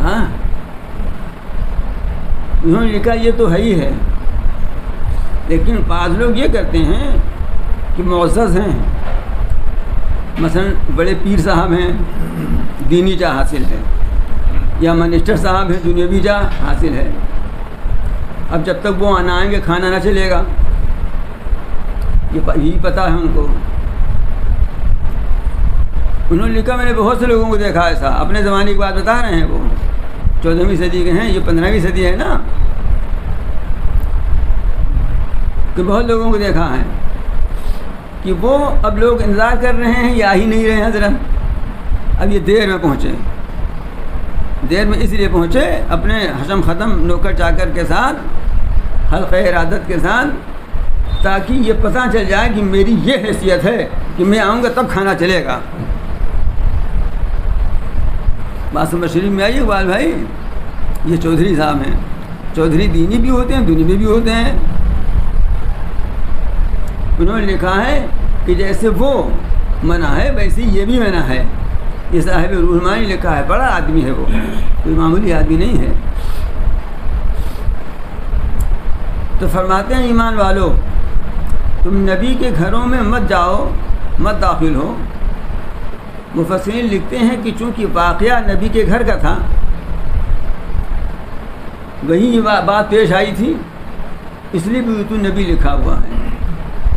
ہاں انہوں نے لکھا یہ تو ہے ہی ہے، لیکن بعض لوگ یہ کرتے ہیں کہ معزز ہیں، مثلا بڑے پیر صاحب ہیں، دینی جا حاصل ہے، یا منسٹر صاحب ہیں، دنیاوی جا حاصل ہے. اب جب تک وہ آنا آئیں گے کھانا نہ چلے گا، یہی پتہ ہے ان کو. انہوں نے لکھا میں نے بہت سے لوگوں کو دیکھا ایسا، اپنے زمانے کی بات بتا رہے ہیں، وہ 14ویں صدی کے ہیں، یہ 15ویں صدی ہے نا، کہ بہت لوگوں کو دیکھا ہے کہ وہ اب لوگ انتظار کر رہے ہیں، یا ہی نہیں رہے ہیں حضرت. اب یہ دیر میں پہنچے، دیر میں اس لیے پہنچے اپنے حشم ختم نوکر چاکر کے ساتھ، حلقہ ارادت کے ساتھ، تاکہ یہ پتہ چل جائے کہ میری یہ حیثیت ہے کہ میں آؤں گا تب کھانا چلے گا. بات سمجھ شریف میں آئی اقبال بھائی؟ یہ چودھری صاحب ہیں، چودھری دینی بھی ہوتے ہیں، دنیوی بھی ہوتے ہیں. انہوں نے لکھا ہے کہ جیسے وہ منع ہے ویسے یہ بھی منع ہے. یہ صاحب روح المعانی لکھا ہے، بڑا آدمی ہے وہ، کوئی معمولی آدمی نہیں ہے. تو فرماتے ہیں ایمان والو تم نبی کے گھروں میں مت جاؤ، مت داخل ہو. مفسرین لکھتے ہیں کہ چونکہ واقعہ نبی کے گھر کا تھا، وہی یہ بات پیش آئی تھی، اس لیے بیت النبی لکھا ہوا ہے.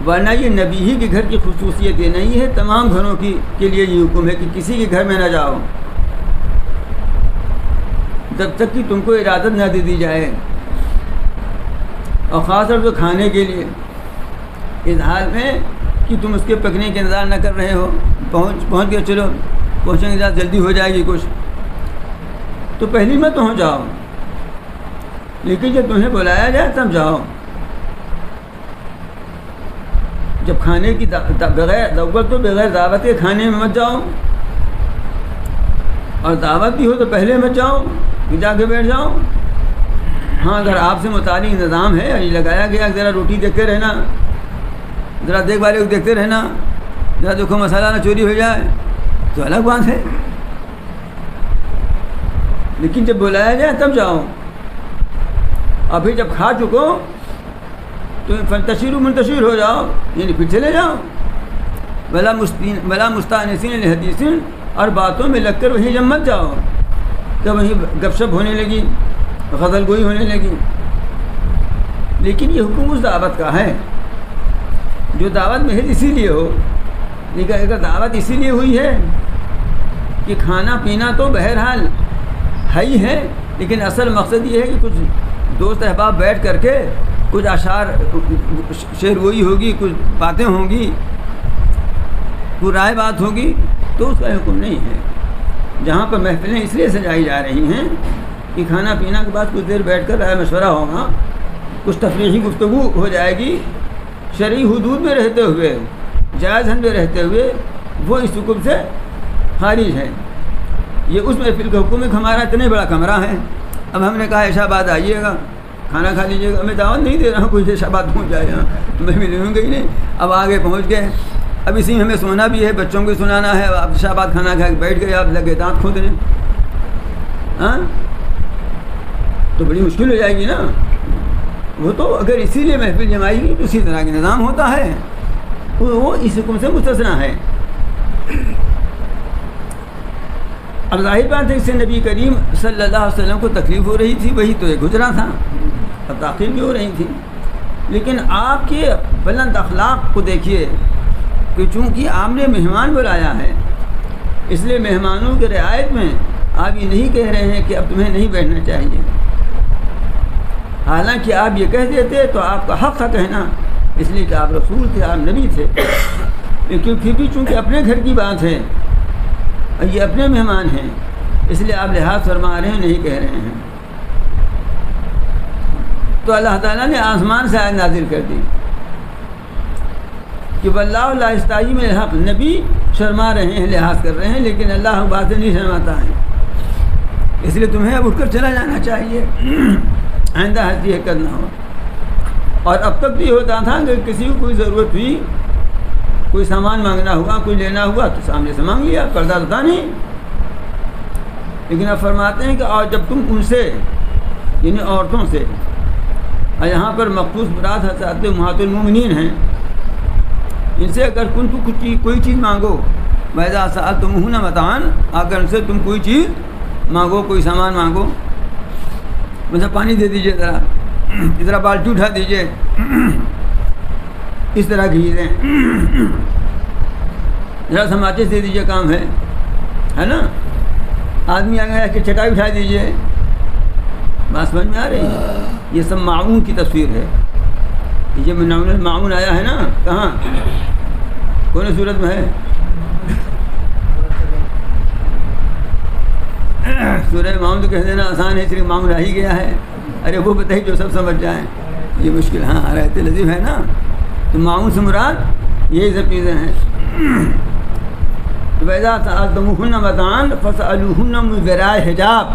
ورنہ یہ نبی ہی کے گھر کی خصوصیت یہ نہیں ہے، تمام گھروں کے لیے یہ حکم ہے کہ کسی کے گھر میں نہ جاؤ جب تک کہ تم کو اجازت نہ دے دی جائے. اور خاص طور سے کھانے کے لیے اس حال میں کہ تم اس کے پکنے کا انتظار نہ کر رہے ہو، پہنچ گئے، چلو پہنچیں گے، جلدی ہو جائے گی کچھ، تو پہلی میں پہنچ جاؤ. لیکن جب تمہیں بلایا جائے تب جاؤ. جب کھانے کی بغیر اول تو بغیر دعوت کے کھانے میں مت جاؤ، اور دعوت بھی ہو تو پہلے مت جاؤ کہ جا کے بیٹھ جاؤ. ہاں اگر آپ سے متعلق انتظام ہے، یہ لگایا گیا ذرا روٹی دیکھتے رہنا، ذرا دیکھ والے کو دیکھتے رہنا، ذرا دیکھو مسالہ نہ چوری ہو جائے، تو الگ بات ہے. لیکن جب بلایا جائے تب جاؤ. اور پھر جب کھا چکو تو فنتشر منتشر ہو جاؤ، یعنی پھر چلے جاؤ، بلا مستانسین الحدیث، اور باتوں میں لگ کر وہیں جب مت جاؤ کہ وہیں گپ شپ ہونے لگی، غزل گوئی ہونے لگی۔ لیکن یہ حکم اس دعوت کا ہے جو دعوت محض اسی لیے ہو، لیکن اگر دعوت اسی لیے ہوئی ہے کہ کھانا پینا تو بہرحال ہے ہی ہے، لیکن اصل مقصد یہ ہے کہ کچھ دوست احباب بیٹھ کر کے کچھ اشعار شعر گوئی ہوگی، کچھ باتیں ہوں گی، کوئی رائے بات ہوگی، تو اس کا حکم نہیں ہے۔ جہاں پر محفلیں اس لیے سجائی جا رہی ہیں کہ کھانا پینا کے بعد کچھ دیر بیٹھ کر رائے مشورہ ہوگا، کچھ تفریحی گفتگو ہو جائے گی، شرعی حدود میں رہتے ہوئے، جائز حد میں رہتے ہوئے، وہ اس حکم سے خارج ہے۔ یہ اس محفل کا حکم ہے کہ ہمارا اتنے بڑا کمرہ ہے، اب ہم نے کہا عشاء بعد آئیے گا، کھانا کھا لیجیے گا، میں دعوت نہیں دے رہا ہوں کوئی عشاء بعد پہنچ جائے گا، میں بھی لوں گا ہی نہیں۔ اب آگے پہنچ گئے، اب اسی میں ہمیں سونا بھی ہے، بچوں کو سنانا ہے، آپ عشاء بعد کھانا کھا کے بیٹھ گئے، آپ لگے دانت کھودنے، ہاں تو بڑی مشکل ہو جائے گی نا۔ وہ تو اگر اسی لیے محفل جمائی گی تو اسی طرح کا نظام ہوتا ہے، وہ اس حکم سے مستثنیٰ ہے۔ اب ظاہر بات ہے اس سے نبی کریم صلی اللہ علیہ وسلم کو تکلیف ہو رہی تھی، وہی تو ایک گزرا تھا، اب تاخیر بھی ہو رہی تھی، لیکن آپ کے بلند اخلاق کو دیکھیے کہ چونکہ آپ نے مہمان بلایا ہے، اس لیے مہمانوں کی رعایت میں آپ یہ نہیں کہہ رہے ہیں کہ اب تمہیں نہیں بیٹھنا چاہیے، حالانکہ آپ یہ کہہ دیتے تو آپ کا حق تھا کہنا، اس لیے کہ آپ رسول تھے، آپ نبی تھے، لیکن پھر بھی چونکہ اپنے گھر کی بات ہے، یہ اپنے مہمان ہیں، اس لیے آپ لحاظ فرما رہے ہیں، نہیں کہہ رہے ہیں۔ تو اللہ تعالیٰ نے آسمان سے آیت نازل کر دی کہ واللہ لا یستحیی من الحق، نبی شرما رہے ہیں، لحاظ کر رہے ہیں، لیکن اللہ بات سے نہیں شرماتا ہے، اس لیے تمہیں اب اٹھ کر چلا جانا چاہیے، آئندہ ایسی حرکت نہ ہو۔ اور اب تک بھی ہوتا تھا کہ کسی کو کوئی ضرورت ہوئی، کوئی سامان مانگنا ہوا، کوئی لینا ہوا تو سامنے سے مانگ لیا، پردہ تھا نہیں۔ لیکن اب فرماتے ہیں کہ اور جب تم ان سے، یعنی عورتوں سے، اور یہاں پر مخصوص مراد حضرات امہات المومنین ہیں، ان سے اگر کوئی چیز مانگو، وَإِذَا سَأَلْتُمُوهُنَّ مَتَاعًا، اگر ان سے تم کوئی چیز مانگو، کوئی سامان مانگو، مجھے پانی دے دیجئے، ذرا بالٹی اٹھا دیجئے، اس طرح کی چیزیں، ذرا سماچس دے دیجئے، کام ہے نا، آدمی آگے کہ چٹائی اٹھا دیجئے، بات سمجھ میں آ رہی ہے؟ یہ سب معاون کی تصویر ہے۔ یہ منعون المعاون آیا ہے نا، کہاں کون صورت میں ہے؟ سورہ معاون تو کہہ دینا آسان ہے، صرف معاون آ ہی گیا ہے، ارے وہ بتائیے جو سب سمجھ جائیں، یہ مشکل، ہاں آیت لذیذ ہے نا، تو معاون سے مراد یہی سب چیزیں ہیں۔ وَإِذَا سَأَلْتُمُوهُنَّ مَتَاعًا فَاسْأَلُوهُنَّ مِنْ وَرَاءِ حِجَابٍ،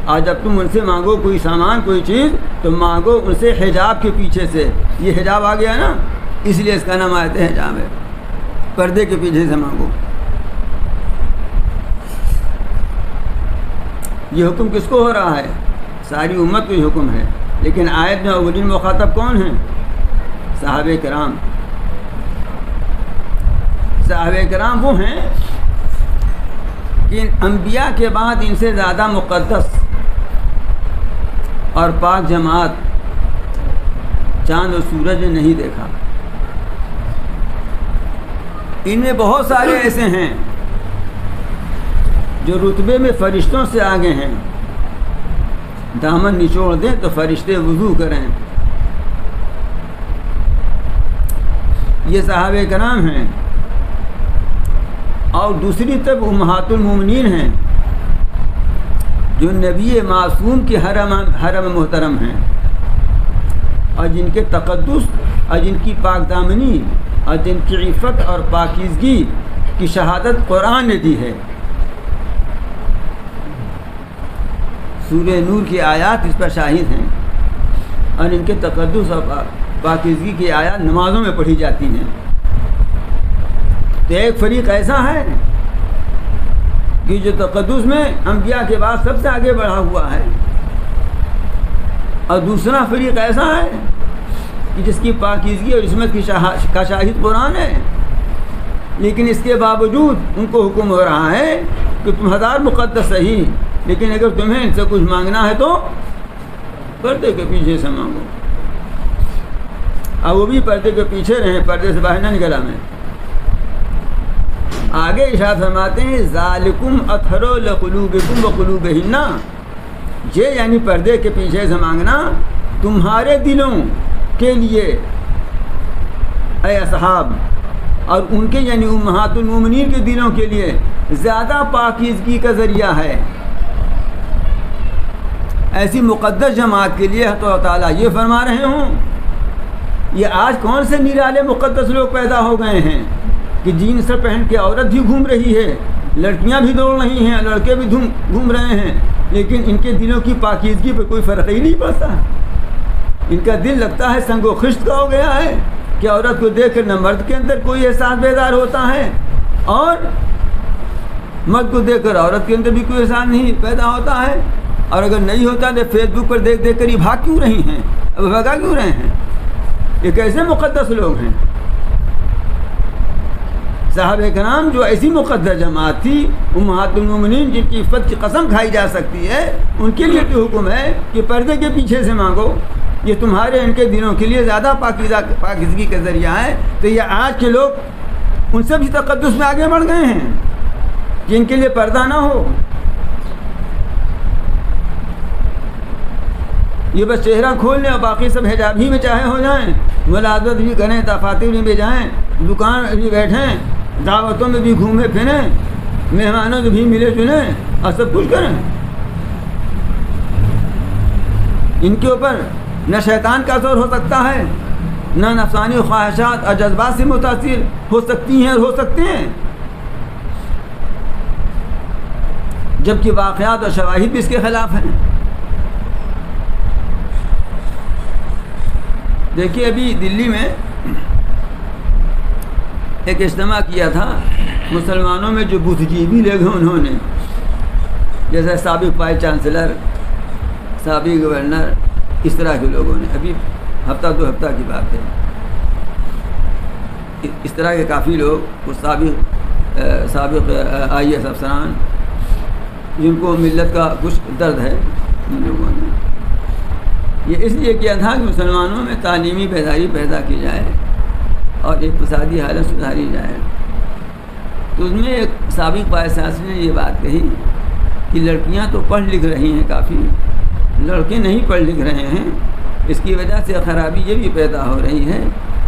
آج جب تم ان سے مانگو کوئی سامان، کوئی چیز، تو مانگو ان سے حجاب کے پیچھے سے۔ یہ حجاب آ گیا نا، اس لیے اس کا نام آیت حجاب ہے، پردے کے پیچھے سے مانگو۔ یہ حکم کس کو ہو رہا ہے؟ ساری امت کو یہ حکم ہے، لیکن آیت میں اولین مخاطب کون ہیں؟ صحابہ کرام۔ صحابہ کرام وہ ہیں کہ انبیاء کے بعد ان سے زیادہ مقدس اور پاک جماعت چاند و سورج نے نہیں دیکھا۔ ان میں بہت سارے ایسے ہیں جو رتبے میں فرشتوں سے آگے ہیں، دامن نچوڑ دیں تو فرشتے وضو کریں، یہ صحابہ کرام ہیں۔ اور دوسری طرف امہات المومنین ہیں جو نبی معصوم کے حرم محترم ہیں، اور جن کے تقدس اور جن کی پاک دامنی اور جن کی عفت اور پاکیزگی کی شہادت قرآن نے دی ہے۔ سورہ نور کی آیات اس پر شاہد ہیں، اور ان کے تقدس اور پاکیزگی کی آیات نمازوں میں پڑھی جاتی ہیں۔ تو ایک فریق ایسا ہے کہ جو تقدس میں انبیاء کے بعد سب سے آگے بڑھا ہوا ہے، اور دوسرا فریق ایسا ہے کہ جس کی پاکیزگی اور عصمت کا شاہد قرآن ہے، لیکن اس کے باوجود ان کو حکم ہو رہا ہے کہ تم 1000 مقدس صحیح، لیکن اگر تمہیں ان سے کچھ مانگنا ہے تو پردے کے پیچھے سے مانگو، اور وہ بھی پردے کے پیچھے رہیں، پردے سے باہر نہ نکلا میں۔ آگے ارشاد فرماتے ہیں ذالکم اطہر لقلوبکم وقلوبہن، یہ یعنی پردے کے پیچھے سے مانگنا تمہارے دلوں کے لیے اے اصحاب، اور ان کے یعنی امہات المومنین کے دلوں کے لیے زیادہ پاکیزگی کا ذریعہ ہے۔ ایسی مقدس جماعت کے لیے تو اللہ تعالیٰ یہ فرما رہے ہوں، یہ آج کون سے نرالے مقدس لوگ پیدا ہو گئے ہیں کہ جین سر پہن کے عورت بھی گھوم رہی ہے، لڑکیاں بھی دوڑ رہی ہیں، لڑکے بھی گھوم رہے ہیں، لیکن ان کے دلوں کی پاکیزگی پہ کوئی فرق ہی نہیں پڑتا۔ ان کا دل لگتا ہے سنگ و خشت کا ہو گیا ہے کہ عورت کو دیکھ کر نہ مرد کے اندر کوئی احساس بیدار ہوتا ہے، اور مرد کو دیکھ کر عورت کے اندر بھی کوئی احساس نہیں پیدا ہوتا ہے، اور اگر نہیں ہوتا تو فیس بک پر دیکھ دیکھ کر یہ بھاگ کیوں رہی ہیں، اب بھگا کیوں رہے ہیں؟ یہ کیسے مقدس لوگ ہیں؟ صحابہ کرام جو ایسی مقدس جماعت تھی، امہات المومنین جن کی عفت کی قسم کھائی جا سکتی ہے، ان کے لیے تو حکم ہے کہ پردے کے پیچھے سے مانگو، یہ تمہارے ان کے دنوں کے لیے زیادہ پاکیزگی کا ذریعہ ہے۔ تو یہ آج کے لوگ ان سے بھی تقدس میں آگے بڑھ گئے ہیں کہ ان کے لیے پردہ نہ ہو، یہ بس چہرہ کھول لیں اور باقی سب حجاب ہی میں چاہے ہو جائیں، ملازمت بھی کریں، دفاتر میں بھی جائیں، دکان بھی بیٹھیں، دعوتوں میں بھی گھومے پھریں، مہمانوں سے بھی ملے جلیں اور سب کچھ کریں۔ ان کے اوپر نہ شیطان کا اثر ہو سکتا ہے، نہ نفسانی خواہشات اور جذبات سے متاثر ہو سکتی ہیں اور ہو سکتے ہیں، جبکہ واقعات اور شواہد بھی اس کے خلاف ہیں۔ دیکھیے ابھی دلی میں ایک اجتماع کیا تھا مسلمانوں میں جو بدھ جیوی لوگ ہیں، انہوں نے، جیسے سابق وائس چانسلر، سابق گورنر، اس طرح کے لوگوں نے، ابھی ہفتہ 2 ہفتہ کی بات ہے، اس طرح کے کافی لوگ، وہ سابق IAS افسران جن کو ملت کا کچھ درد ہے، ان لوگوں نے یہ اس لیے کیا تھا کہ مسلمانوں میں تعلیمی بیداری پیدا کی جائے اور اقتصادی حالت سدھاری جائے۔ تو اس میں ایک سابق وائس چانسلر نے یہ بات کہی کہ لڑکیاں تو پڑھ لکھ رہی ہیں کافی، لڑکے نہیں پڑھ لکھ رہے ہیں، اس کی وجہ سے خرابی یہ بھی پیدا ہو رہی ہے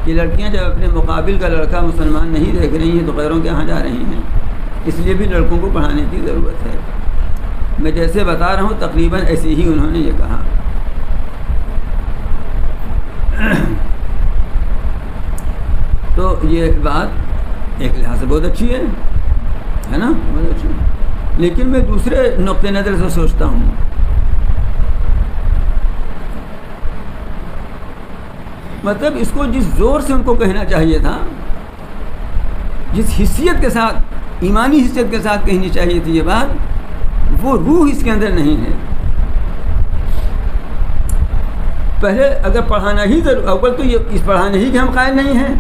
کہ لڑکیاں جب اپنے مقابل کا لڑکا مسلمان نہیں دیکھ رہی ہیں تو غیروں کے یہاں جا رہی ہیں، اس لیے بھی لڑکوں کو پڑھانے کی ضرورت ہے۔ میں جیسے بتا رہا ہوں تقریباً ایسے ہی انہوں نے یہ کہا۔ تو یہ بات ایک لحاظ سے بہت اچھی ہے نا، بہت اچھی، لیکن میں دوسرے نقطۂ نظر سے سوچتا ہوں، مطلب اس کو جس زور سے ان کو کہنا چاہیے تھا، جس حیثیت کے ساتھ، ایمانی حیثیت کے ساتھ کہنی چاہیے تھی یہ بات، وہ روح اس کے اندر نہیں ہے۔ پہلے اگر پڑھانا ہی ضرور، اول تو یہ اس پڑھانے ہی کے ہم قائل نہیں ہیں۔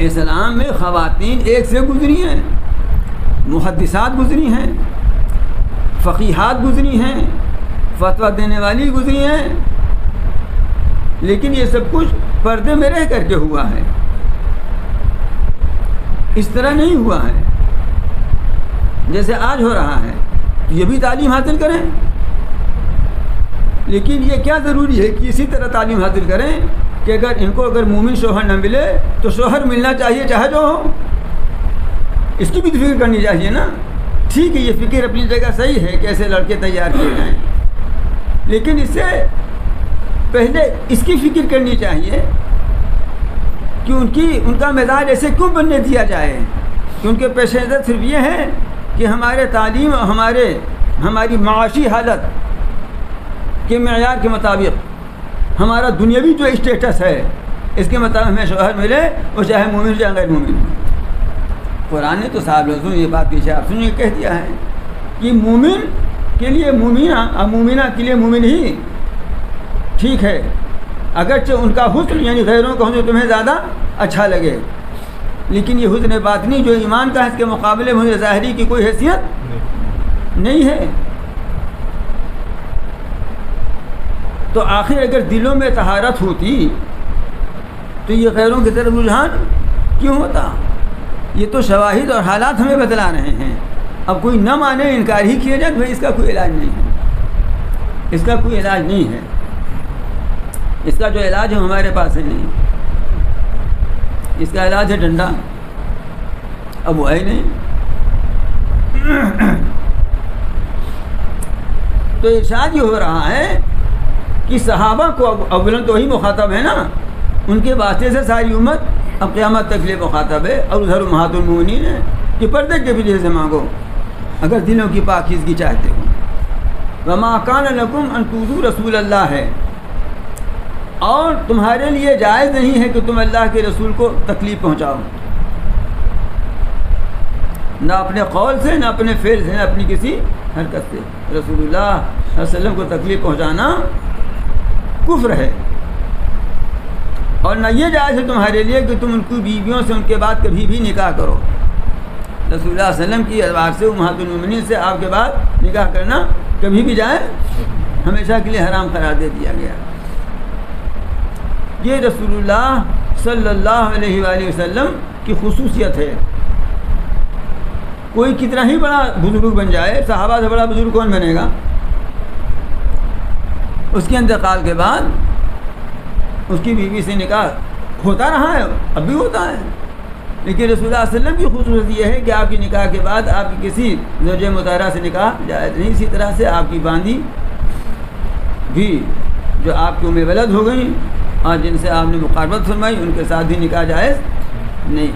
اسلام میں خواتین ایک سے گزری ہیں، محدثات گزری ہیں، فقیہات گزری ہیں، فتویٰ دینے والی گزری ہیں، لیکن یہ سب کچھ پردے میں رہ کر کے ہوا ہے، اس طرح نہیں ہوا ہے جیسے آج ہو رہا ہے۔ یہ بھی تعلیم حاصل کریں، لیکن یہ کیا ضروری ہے کہ اسی طرح تعلیم حاصل کریں کہ اگر مومن شوہر نہ ملے تو شوہر ملنا چاہیے چاہے جو ہو، اس کی بھی تو فکر کرنی چاہیے نا۔ ٹھیک ہے، یہ فکر اپنی جگہ صحیح ہے کہ ایسے لڑکے تیار کیے جائیں، لیکن اس سے پہلے اس کی فکر کرنی چاہیے کہ ان کا مزاج ایسے کیوں بننے دیا جائے کہ ان کے پیش نظر صرف یہ ہے کہ ہمارے تعلیم اور ہماری معاشی حالت کے معیار کے مطابق ہمارا دنیاوی جو اسٹیٹس ہے اس کے مطابق ہمیں شوہر ملے، وہ چاہے مومن چاہے غیر مومن۔ قرآن نے تو صاحب لفظوں یہ بات پیچھے آپ نے کہہ دیا ہے کہ مومن کے لیے مومنہ اور مومنہ کے لیے مومن ہی ٹھیک ہے اگرچہ ان کا حسن یعنی غیروں کا حسن تمہیں زیادہ اچھا لگے، لیکن یہ حسن باطنی جو ایمان کا ہے اس کے مقابلے میں حسن ظاہری کی کوئی حیثیت نہیں ہے۔ تو آخر اگر دلوں میں طہارت ہوتی تو یہ غیروں کی طرف رجحان کیوں ہوتا؟ یہ تو شواہد اور حالات ہمیں بتلا رہے ہیں۔ اب کوئی نہ مانے، انکار ہی کیا جائے تو اس کا کوئی علاج نہیں ہے، اس کا کوئی علاج نہیں ہے، اس کا جو علاج ہے ہمارے پاس ہے نہیں، اس کا علاج ہے ڈنڈا، اب وہ ہے نہیں۔ تو ارشاد یہ ہو رہا ہے کہ صحابہ کو اولاً تو وہی مخاطب ہے نا، ان کے واسطے سے ساری امت اب قیامت تک لیے مخاطب ہے، اور ادھر امہات المؤمنین ہے کہ پردے کے وجہ سے مانگو اگر دلوں کی پاکیزگی چاہتے ہو۔ وما کان لکم ان تؤذوا رسول اللہ ہے، اور تمہارے لیے جائز نہیں ہے کہ تم اللہ کے رسول کو تکلیف پہنچاؤ، نہ اپنے قول سے، نہ اپنے فعل سے، نہ اپنی کسی حرکت سے۔ رسول اللہ صلی اللہ علیہ وسلم کو تکلیف پہنچانا کفر ہے، اور نہ یہ جائز ہے تمہارے لیے کہ تم ان کی بیویوں سے ان کے بعد کبھی بھی نکاح کرو۔ رسول اللہ صلی اللہ علیہ وسلم کی ازواج سے، امہات المؤمنین سے آپ کے بعد نکاح کرنا کبھی بھی جائز، ہمیشہ کے لیے حرام قرار دے دیا گیا۔ یہ رسول اللہ صلی اللہ علیہ وآلہ وسلم کی خصوصیت ہے۔ کوئی کتنا ہی بڑا بزرگ بن جائے، صحابہ سے بڑا بزرگ کون بنے گا؟ اس کے انتقال کے بعد اس کی بیوی سے نکاح ہوتا رہا ہے، اب بھی ہوتا ہے، لیکن رسول اللہ صلی اللہ علیہ وسلم کی خصوصیت یہ ہے کہ آپ کی نکاح کے بعد آپ کی کسی زوجہ مطہرہ سے نکاح جائز نہیں۔ اسی طرح سے آپ کی باندھی بھی جو آپ کی ام ولد ہو گئی اور جن سے آپ نے مقاربت فرمائی، ان کے ساتھ بھی نکاح جائز نہیں۔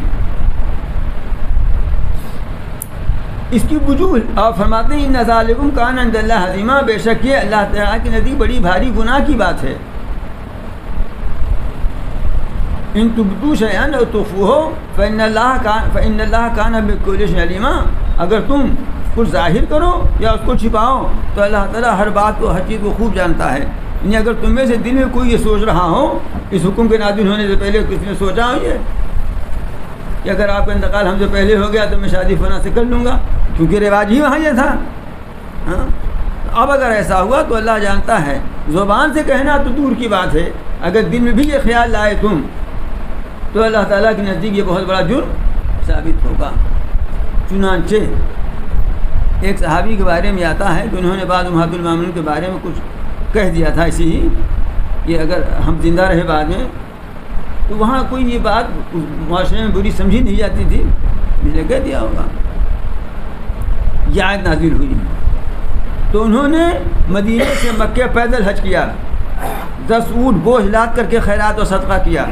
اس کی وجوہ اور فرماتے ہیں ان ذالکم کان عند اللہ عظیما، بے شک یہ اللہ تعالیٰ کے نزدیک بڑی بھاری گناہ کی بات ہے۔ ان تبدوا شیئا او تخفوہ فإن اللہ کان بکل شیء علیما، اگر تم کچھ ظاہر کرو یا اس کو چھپاؤ تو اللہ تعالیٰ ہر بات کو، ہر چیز کو خوب جانتا ہے۔ یعنی اگر تم میں سے دل میں کوئی یہ سوچ رہا ہو، اس حکم کے نازل ہونے سے پہلے کس نے سوچا ہو یہ کہ اگر آپ کا انتقال ہم سے پہلے ہو گیا تو میں شادی فلاں سے کر لوں گا، کیونکہ رواج ہی وہاں یہ تھا۔ ہاں، اب اگر ایسا ہوا تو اللہ جانتا ہے، زبان سے کہنا تو دور کی بات ہے، اگر دل میں بھی یہ خیال لائے تم تو اللہ تعالیٰ کے نزدیک یہ بہت بڑا جرم ثابت ہوگا۔ چنانچہ ایک صحابی کے بارے میں آتا ہے کہ انہوں نے بعض امہات المؤمنین کے بارے میں کچھ کہہ دیا تھا اسی ہی کہ اگر ہم زندہ رہے بعد میں تو وہاں کوئی یہ بات معاشرے میں بری سمجھی نہیں جاتی تھی، اس نے کہہ دیا ہوگا۔ یہ آیت نازل ہوئی تو انہوں نے مدینے سے مکہ پیدل حج کیا، 10 اونٹ بوجھ لاد کر کے خیرات و صدقہ کیا،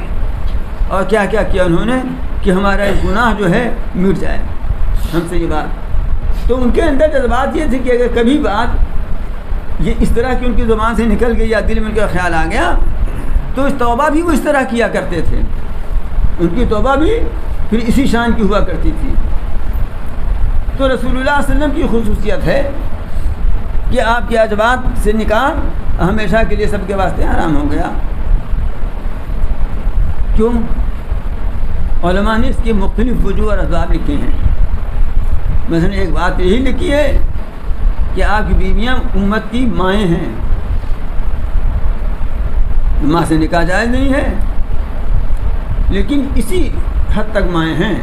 اور کیا کیا کیا انہوں نے کہ ہمارا یہ گناہ جو ہے مٹ جائے ہم سے یہ بات۔ تو ان کے اندر جذبات یہ تھے کہ اگر کبھی بات یہ اس طرح کی ان کی زبان سے نکل گئی یا دل میں ان کا خیال آ گیا تو اس توبہ بھی وہ اس طرح کیا کرتے تھے، ان کی توبہ بھی پھر اسی شان کی ہوا کرتی تھی۔ تو رسول اللہ صلی اللہ علیہ وسلم کی خصوصیت ہے کہ آپ کے ازواج سے نکاح ہمیشہ کے لیے سب کے واسطے حرام ہو گیا۔ کیوں؟ علماء نے اس کے مختلف وجوہ اور اسباب لکھے ہیں۔ مثلا ایک بات یہی لکھی ہے کہ آپ کی بیویاں امت کی مائیں ہیں، ماں سے نکاح جائز نہیں ہے، لیکن اسی حد تک مائیں ہیں۔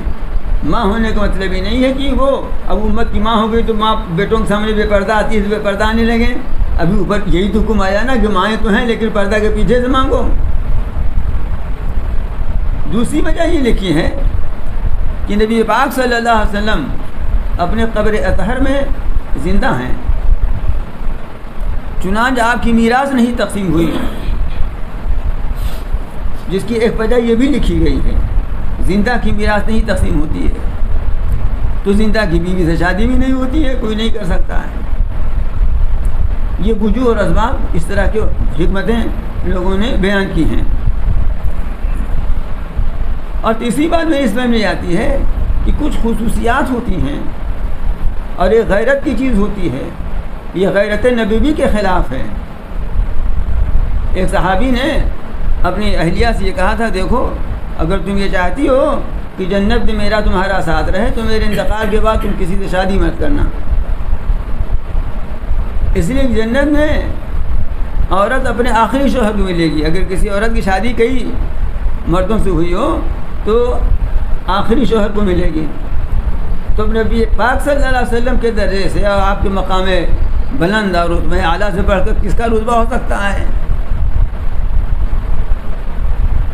ماں ہونے کا مطلب یہ نہیں ہے کہ وہ اب امت کی ماں ہو گئی تو ماں بیٹوں کے سامنے بے پردہ آتی ہے تو بے پردہ آنے لگے۔ ابھی اوپر یہی تو حکم آیا نا کہ مائیں تو ہیں لیکن پردہ کے پیچھے سے مانگو۔ دوسری وجہ یہ لکھی ہے کہ نبی پاک صلی اللہ علیہ وسلم اپنے قبر اطہر میں زندہ ہیں، چنانچہ آپ کی میراث نہیں تقسیم ہوئی، جس کی ایک وجہ یہ بھی لکھی گئی ہے زندہ کی میراث نہیں تقسیم ہوتی ہے، تو زندہ کی بیوی سے شادی بھی نہیں ہوتی ہے، کوئی نہیں کر سکتا ہے۔ یہ وجوہ اور اسباب اس طرح کی حکمتیں لوگوں نے بیان کی ہیں۔ اور تیسری بات میں اس میں آتی ہے کہ کچھ خصوصیات ہوتی ہیں اور یہ غیرت کی چیز ہوتی ہے، یہ غیرت نبوی کے خلاف ہے ایک صحابی نے اپنی اہلیہ سے یہ کہا تھا، دیکھو اگر تم یہ چاہتی ہو کہ جنت میں میرا تمہارا ساتھ رہے تو میرے انتقال کے بعد تم کسی سے شادی مت کرنا، اس لیے جنت میں عورت اپنے آخری شوہر کو ملے گی۔ اگر کسی عورت کی شادی کئی مردوں سے ہوئی ہو تو آخری شوہر کو ملے گی۔ تو نبی پاک صلی اللہ علیہ وسلم کے درجے سے اور آپ کے مقام بلند اور رتبہ اعلیٰ سے بڑھ کر کس کا رتبہ ہو سکتا ہے؟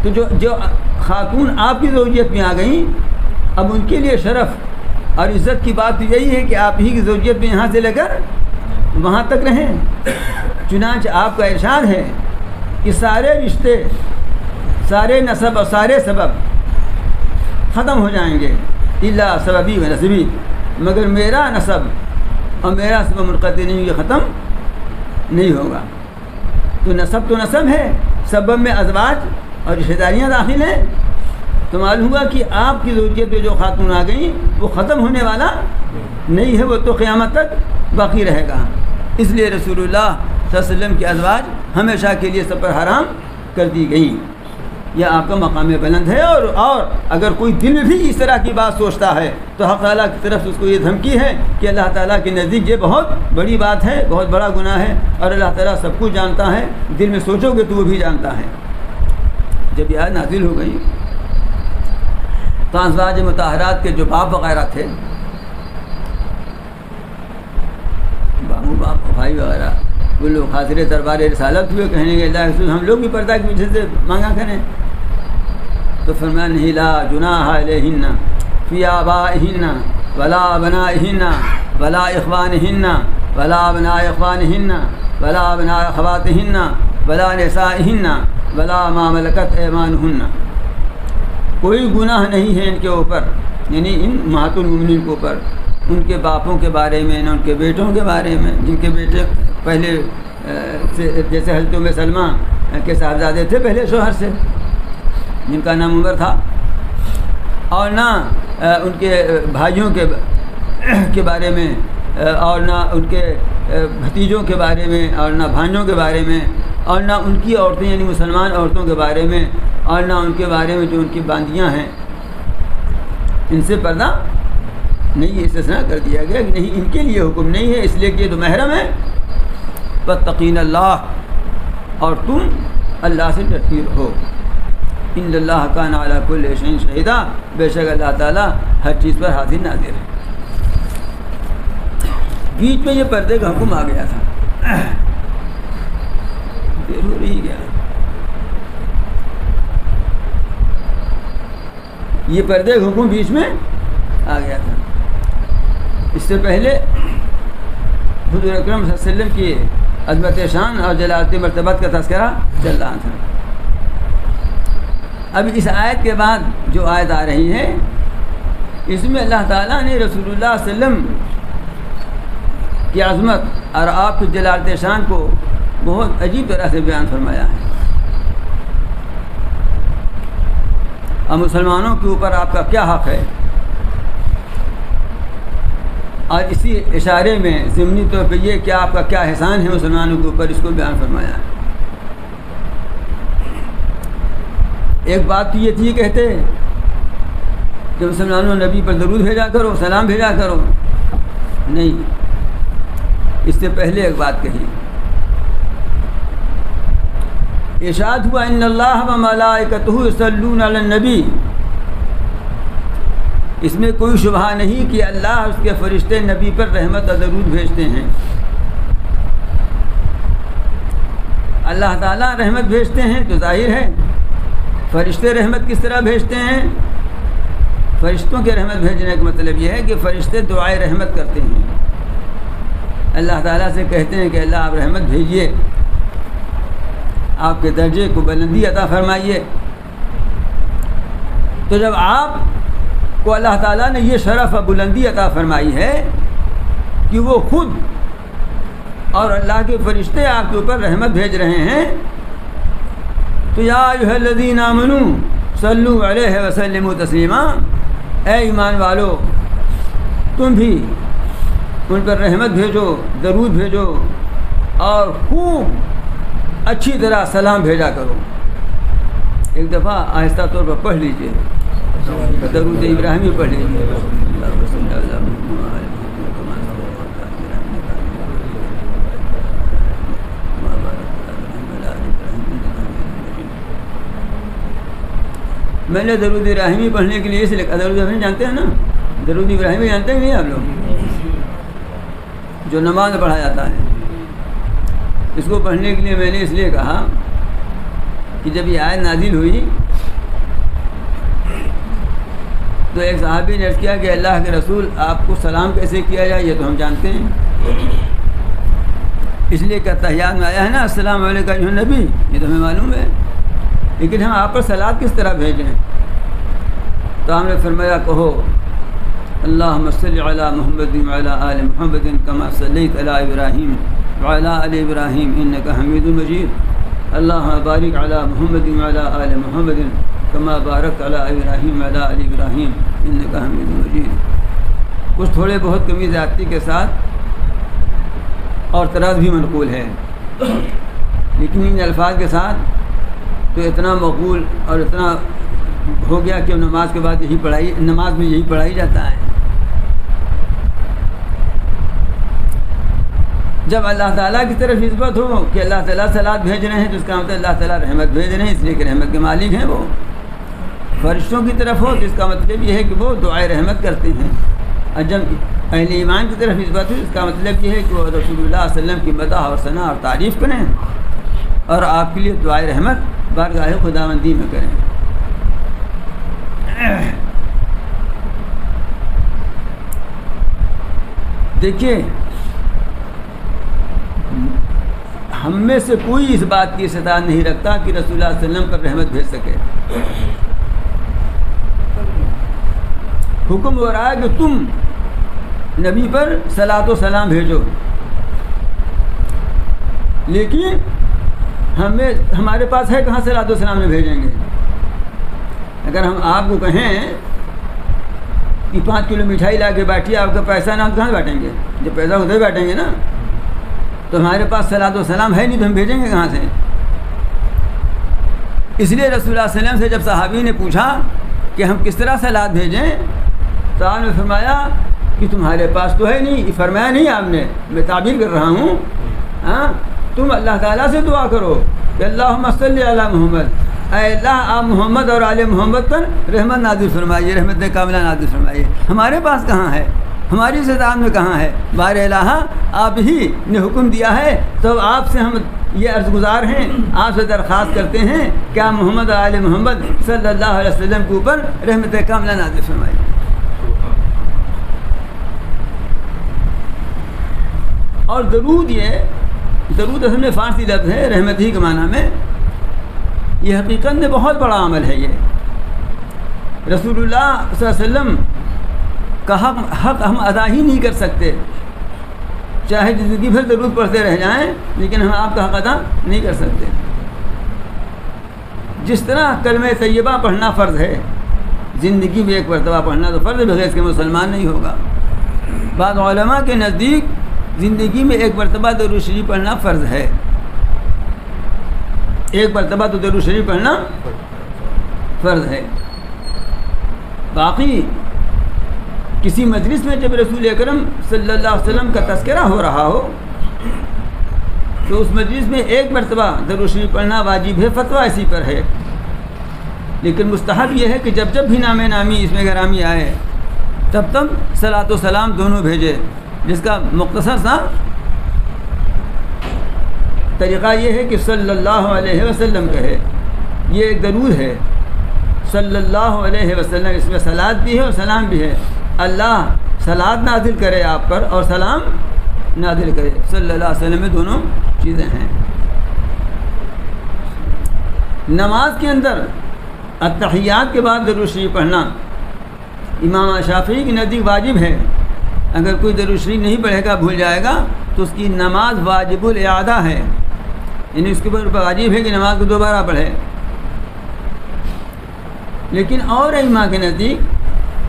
تو جو خاتون آپ کی زوجیت میں آ گئیں، اب ان کے لیے شرف اور عزت کی بات تو یہی ہے کہ آپ ہی کی زوجیت میں یہاں سے لے کر وہاں تک رہیں۔ چنانچہ آپ کا ارشاد ہے کہ سارے رشتے، سارے نسب اور سارے سبب ختم ہو جائیں گے الا سببی و نسبی، مگر میرا نسب اور میرا سبب منقطع نہیں، یہ ختم نہیں ہوگا۔ تو نسب ہے، سبب میں ازواج اور رشتہ داریاں داخل ہیں۔ تو معلوم ہوا کہ آپ کی زوجیت پہ جو خاتون آ گئیں وہ ختم ہونے والا نہیں ہے، وہ تو قیامت تک باقی رہے گا۔ اس لیے رسول اللہ صلی اللہ علیہ وسلم کی ازواج ہمیشہ کے لیے سب پر حرام کر دی گئیں۔ یہ آپ کا مقام بلند ہے، اور اگر کوئی دل میں بھی اس طرح کی بات سوچتا ہے تو حق تعالیٰ کی طرف سے اس کو یہ دھمکی ہے کہ اللہ تعالیٰ کے نزدیک یہ بہت بڑی بات ہے، بہت بڑا گناہ ہے، اور اللہ تعالیٰ سب کچھ جانتا ہے، دل میں سوچو گے تو وہ بھی جانتا ہے۔ جب یہ آیت نازل ہو گئی تو ازواج مطہرات کے جو باپ وغیرہ تھے، باپ بھائی وغیرہ، وہ لوگ حاضر دربار رسالت ہوئے، کہنے کے اللہ رسول ہم لوگ بھی پردہ کے پیچھے سے مانگا کریں۔ تو فرمایا نہیں، لا جناح علیہن فی آبائہن ولا ابنائہن ولا اخوانہن ولا ابناء اخوانہن ولا ابناء اخواتہن ولا نسائہن ولا ما ملکت ایمانہن۔ کوئی گناہ نہیں ہے ان کے اوپر، یعنی ان امہات المؤمنین کے اوپر، ان کے باپوں کے بارے میں، نہ ان کے بیٹوں کے بارے میں، جن کے بیٹے پہلے جیسے حضرت ام سلمہ کے صاحبزادے تھے پہلے شوہر سے، جن کا نام عمر تھا، اور نہ ان کے بھائیوں کے بارے میں، اور نہ ان کے بھتیجوں کے بارے میں، اور نہ بھانجوں کے بارے میں، اور نہ ان کی عورتیں یعنی مسلمان عورتوں کے بارے میں، اور نہ ان کے بارے میں جو ان کی باندیاں ہیں، ان سے پردہ نہیں، استثناء کر دیا گیا کہ نہیں، ان کے لیے حکم نہیں ہے، اس لیے کہ یہ تو محرم ہے۔ واتقین اللہ، اور تم اللہ سے ڈرتی رہو۔ ان اللہ کان علی کل شیء شہیدا، بے شک اللہ تعالیٰ ہر چیز پر حاضر ناظر ہے۔ بیچ میں یہ پردے کا حکم آ گیا تھا، دیر ہو رہی کیا؟ یہ پردے کا حکم بیچ میں آ گیا تھا۔ اس سے پہلے حضور اکرم صلی اللہ علیہ وسلم کی عظمت شان اور جلالت مرتبت کا تذکرہ چل رہا تھا۔ اب اس آیت کے بعد جو آیت آ رہی ہے، اس میں اللہ تعالیٰ نے رسول اللہ صلی اللہ علیہ وسلم کی عظمت اور آپ کی جلالت شان کو بہت عجیب طرح سے بیان فرمایا ہے، اور مسلمانوں کے اوپر آپ کا کیا حق ہے، اور اسی اشارے میں ضمنی طور پہ یہ کہ آپ کا کیا احسان ہے مسلمانوں کے اوپر، اس کو بیان فرمایا ہے۔ ایک بات تو یہ تھی، کہتے کہ مسلمانوں نبی پر درود بھیجا کرو، سلام بھیجا کرو، نہیں، اس سے پہلے ایک بات کہی، ارشاد ہوا ان اللہ و ملائکتہ یصلون علی النبی، اس میں کوئی شبہ نہیں کہ اللہ اور اس کے فرشتے نبی پر رحمت اور درود بھیجتے ہیں۔ اللہ تعالیٰ رحمت بھیجتے ہیں تو ظاہر ہے فرشتے رحمت کس طرح بھیجتے ہیں؟ فرشتوں کے رحمت بھیجنے کا مطلب یہ ہے کہ فرشتے دعائے رحمت کرتے ہیں، اللہ تعالیٰ سے کہتے ہیں کہ اللہ آپ رحمت بھیجیے، آپ کے درجے کو بلندی عطا فرمائیے۔ تو جب آپ کو اللہ تعالیٰ نے یہ شرف و بلندی عطا فرمائی ہے کہ وہ خود اور اللہ کے فرشتے آپ کے اوپر رحمت بھیج رہے ہیں، تو یا ایھا الذین آمنوا صلوا علیہ وسلموا تسلیما، اے ایمان والو تم بھی ان پر رحمت بھیجو، درود بھیجو، اور خوب اچھی طرح سلام بھیجا کرو. ایک دفعہ آہستہ طور پر پڑھ لیجیے, درود ابراہیمی پڑھ لیجیے. میں نے درود ابراہیمی پڑھنے کے لیے اس لیے درود ابراہیمی جانتے ہیں نا, درود ابراہیمی جانتے ہیں نہیں آپ لوگ, جو نماز میں پڑھا جاتا ہے. اس کو پڑھنے کے لیے میں نے اس لیے کہا کہ جب یہ آیت نازل ہوئی تو ایک صحابی نے عرض کیا کہ اللہ کے رسول آپ کو سلام کیسے کیا جائے یہ تو ہم جانتے ہیں, اس لیے کہ تحیات میں آیا ہے نا السلام علیکم ایھا النبی, یہ تو ہمیں معلوم ہے, لیکن ہم آپ پر صلوات کس طرح بھیجیں؟ تو ہم نے فرمایا کہو اللہم صلی علی محمد وعلی آل محمد کما صلیت علی ابراہیم وعلی آل ابراہیم انک حمید مجید, اللہم بارک علی محمد وعلی آل محمد کما بارکت علی ابراہیم وعلی آل ابراہیم انک حمید مجید. کچھ تھوڑے بہت کمی زیادتی کے ساتھ اور طرز بھی منقول ہے, لیکن ان الفاظ کے ساتھ تو اتنا مقبول اور اتنا ہو گیا کہ نماز کے بعد نماز میں یہی پڑھائی جاتا ہے. جب اللہ تعالیٰ کی طرف نسبت ہو کہ اللہ تعالیٰ صلوات بھیج رہے ہیں تو اس کا مطلب اللہ تعالیٰ رحمت بھیج رہے ہیں, اس لیے کہ رحمت کے مالک ہیں وہ. فرشتوں کی طرف ہو تو اس کا مطلب یہ ہے کہ وہ دعائے رحمت کرتے ہیں. اور جب اہل ایمان کی طرف نسبت ہو اس کا مطلب یہ ہے کہ وہ رسول اللہ صلی اللہ علیہ وسلم کی مدح اور ثنا اور تعریف کریں اور آپ کے لیے دعائے رحمت بارگاہ خداوندی میں کریں. دیکھیے ہم میں سے کوئی اس بات کی استطاعت نہیں رکھتا کہ رسول اللہ صلی اللہ علیہ وسلم پر رحمت بھیج سکے. حکم ہو رہا ہے کہ تم نبی پر صلاۃ و سلام بھیجو, لیکن ہمارے پاس ہے کہاں صلاۃ و سلام میں بھیجیں گے. اگر ہم آپ کو کہیں کہ 5 کلو مٹھائی لا کے بیٹھیے, آپ کا پیسہ نہ کہاں بیٹھیں گے؟ جب پیسہ ہوتے ہی بیٹھیں گے نا. تو ہمارے پاس صلاۃ و سلام ہے نہیں تو ہم بھیجیں گے کہاں سے؟ اس لیے رسول اللہ صلی اللہ علیہ وسلم سے جب صحابی نے پوچھا کہ ہم کس طرح صلاۃ بھیجیں تو آپ نے فرمایا کہ تمہارے پاس تو ہے نہیں. فرمایا نہیں آپ نے, میں تعبیر کر رہا ہوں, تم اللہ تعالیٰ سے دعا کرو کہ اللہم صلی علی محمد, اے اللہ آپ محمد اور آل محمد پر رحمت نازل فرمائیے, رحمت کاملہ نازل فرمائیے. ہمارے پاس کہاں ہے, ہماری استطاعت میں کہاں ہے؟ بار الہ آپ ہی نے حکم دیا ہے, تو آپ سے ہم یہ عرض گزار ہیں, آپ سے درخواست کرتے ہیں کہ آپ محمد اور آل محمد صلی اللہ علیہ وسلم کے اوپر رحمت کاملہ نازل فرمائیے. اور درود اصل میں فارسی لفظ ہے, رحمت ہی کے معنی میں. یہ حقیقت میں بہت بڑا عمل ہے. یہ رسول اللہ صلی اللہ علیہ وسلم کا حق ہم ادا ہی نہیں کر سکتے, چاہے زندگی بھر درود پڑھتے رہ جائیں, لیکن ہم آپ کا حق ادا نہیں کر سکتے. جس طرح کلمہ طیبہ پڑھنا فرض ہے, زندگی میں ایک مرتبہ پڑھنا تو فرض ہے, بغیر اس کے مسلمان نہیں ہوگا. بعض علماء کے نزدیک زندگی میں ایک مرتبہ درود شریف پڑھنا فرض ہے. ایک مرتبہ تو درود شریف پڑھنا فرض ہے. باقی کسی مجلس میں جب رسول اکرم صلی اللہ علیہ وسلم کا تذکرہ ہو رہا ہو تو اس مجلس میں ایک مرتبہ درود شریف پڑھنا واجب ہے, فتویٰ اسی پر ہے. لیکن مستحب یہ ہے کہ جب جب بھی نام نامی اس میں گرامی آئے تب صلاۃ و سلام دونوں بھیجے, جس کا مختصر سا طریقہ یہ ہے کہ صلی اللہ علیہ وسلم کہے. یہ ایک درود ہے صلی اللہ علیہ وسلم, اس میں صلاۃ بھی ہے اور سلام بھی ہے. اللہ صلاۃ نازل کرے آپ پر اور سلام نازل کرے, صلی اللہ علیہ وسلم میں دونوں چیزیں ہیں. نماز کے اندر التحیات کے بعد درود شریف پڑھنا امام شافعی کی نزدیک واجب ہے. اگر کوئی درود شریف نہیں پڑھے گا, بھول جائے گا, تو اس کی نماز واجب الاعادہ ہے, یعنی اس کے اوپر واجب ہے کہ نماز کو دوبارہ پڑھے. لیکن اور ائمہ کے نزدیک,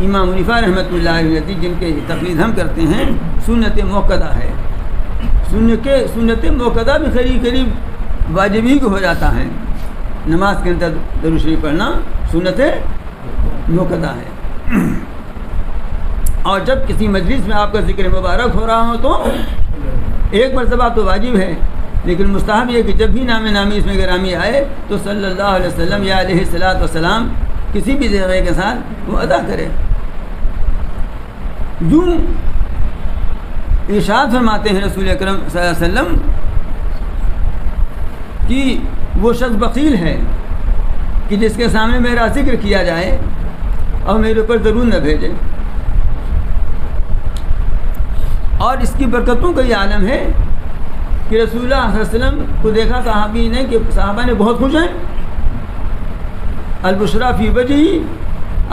امام حنیفہ رحمۃ اللہ علیہ کے نزدیک, جن کے تقلید ہم کرتے ہیں, سنت موقدہ ہے. سنت موقدہ بھی قریب واجبی ہو جاتا ہے. نماز کے اندر درود شریف پڑھنا سنت موقدہ ہے. اور جب کسی مجلس میں آپ کا ذکر مبارک ہو رہا ہو تو ایک مرتبہ تو واجب ہے، لیکن مستحب یہ کہ جب بھی نام نامی اس میں گرامی آئے تو صلی اللہ علیہ وسلم یا علیہ الصلاۃ والسلام کسی بھی جگہ کے ساتھ وہ ادا کرے. جو ارشاد فرماتے ہیں رسول اکرم صلی اللہ علیہ وسلم کہ وہ شخص بخیل ہے کہ جس کے سامنے میرا ذکر کیا جائے اور میرے اوپر ضرور نہ بھیجے. اور اس کی برکتوں کا یہ عالم ہے کہ رسول اللہ صلی اللہ علیہ وسلم کو دیکھا صحابی نے کہ صحابہ نے بہت خوش ہیں. البشرا فی وجہی،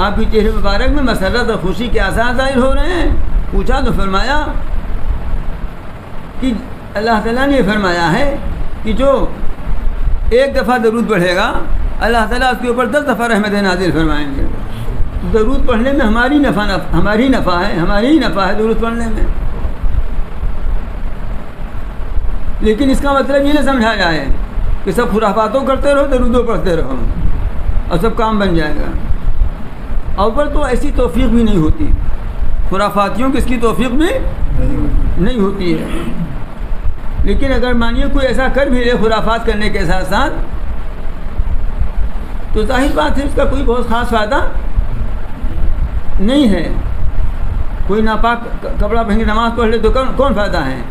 آپ کے چہرے مبارک میں مسرت اور خوشی کے آثار ظاہر ہو رہے ہیں. پوچھا تو فرمایا کہ اللہ تعالیٰ نے فرمایا ہے کہ جو ایک دفعہ درود پڑھے گا اللہ تعالیٰ اس کے اوپر 10 دفعہ رحمت نازل فرمائیں گے. درود پڑھنے میں ہماری نفع ہے درود پڑھنے میں. لیکن اس کا مطلب یہ نہ سمجھا جائے کہ سب خرافاتوں کرتے رہو درودوں پڑھتے رہو اور سب کام بن جائے گا. اوپر تو ایسی توفیق بھی نہیں ہوتی، خرافاتیوں کی اس کی توفیق بھی نہیں ہوتی ہے. لیکن اگر مانیے کوئی ایسا کر بھی لے خرافات کرنے کے ساتھ ساتھ تو ظاہر بات ہے اس کا کوئی بہت خاص فائدہ نہیں ہے. کوئی ناپاک کپڑا پہن کے نماز پڑھ لے تو کون فائدہ ہے؟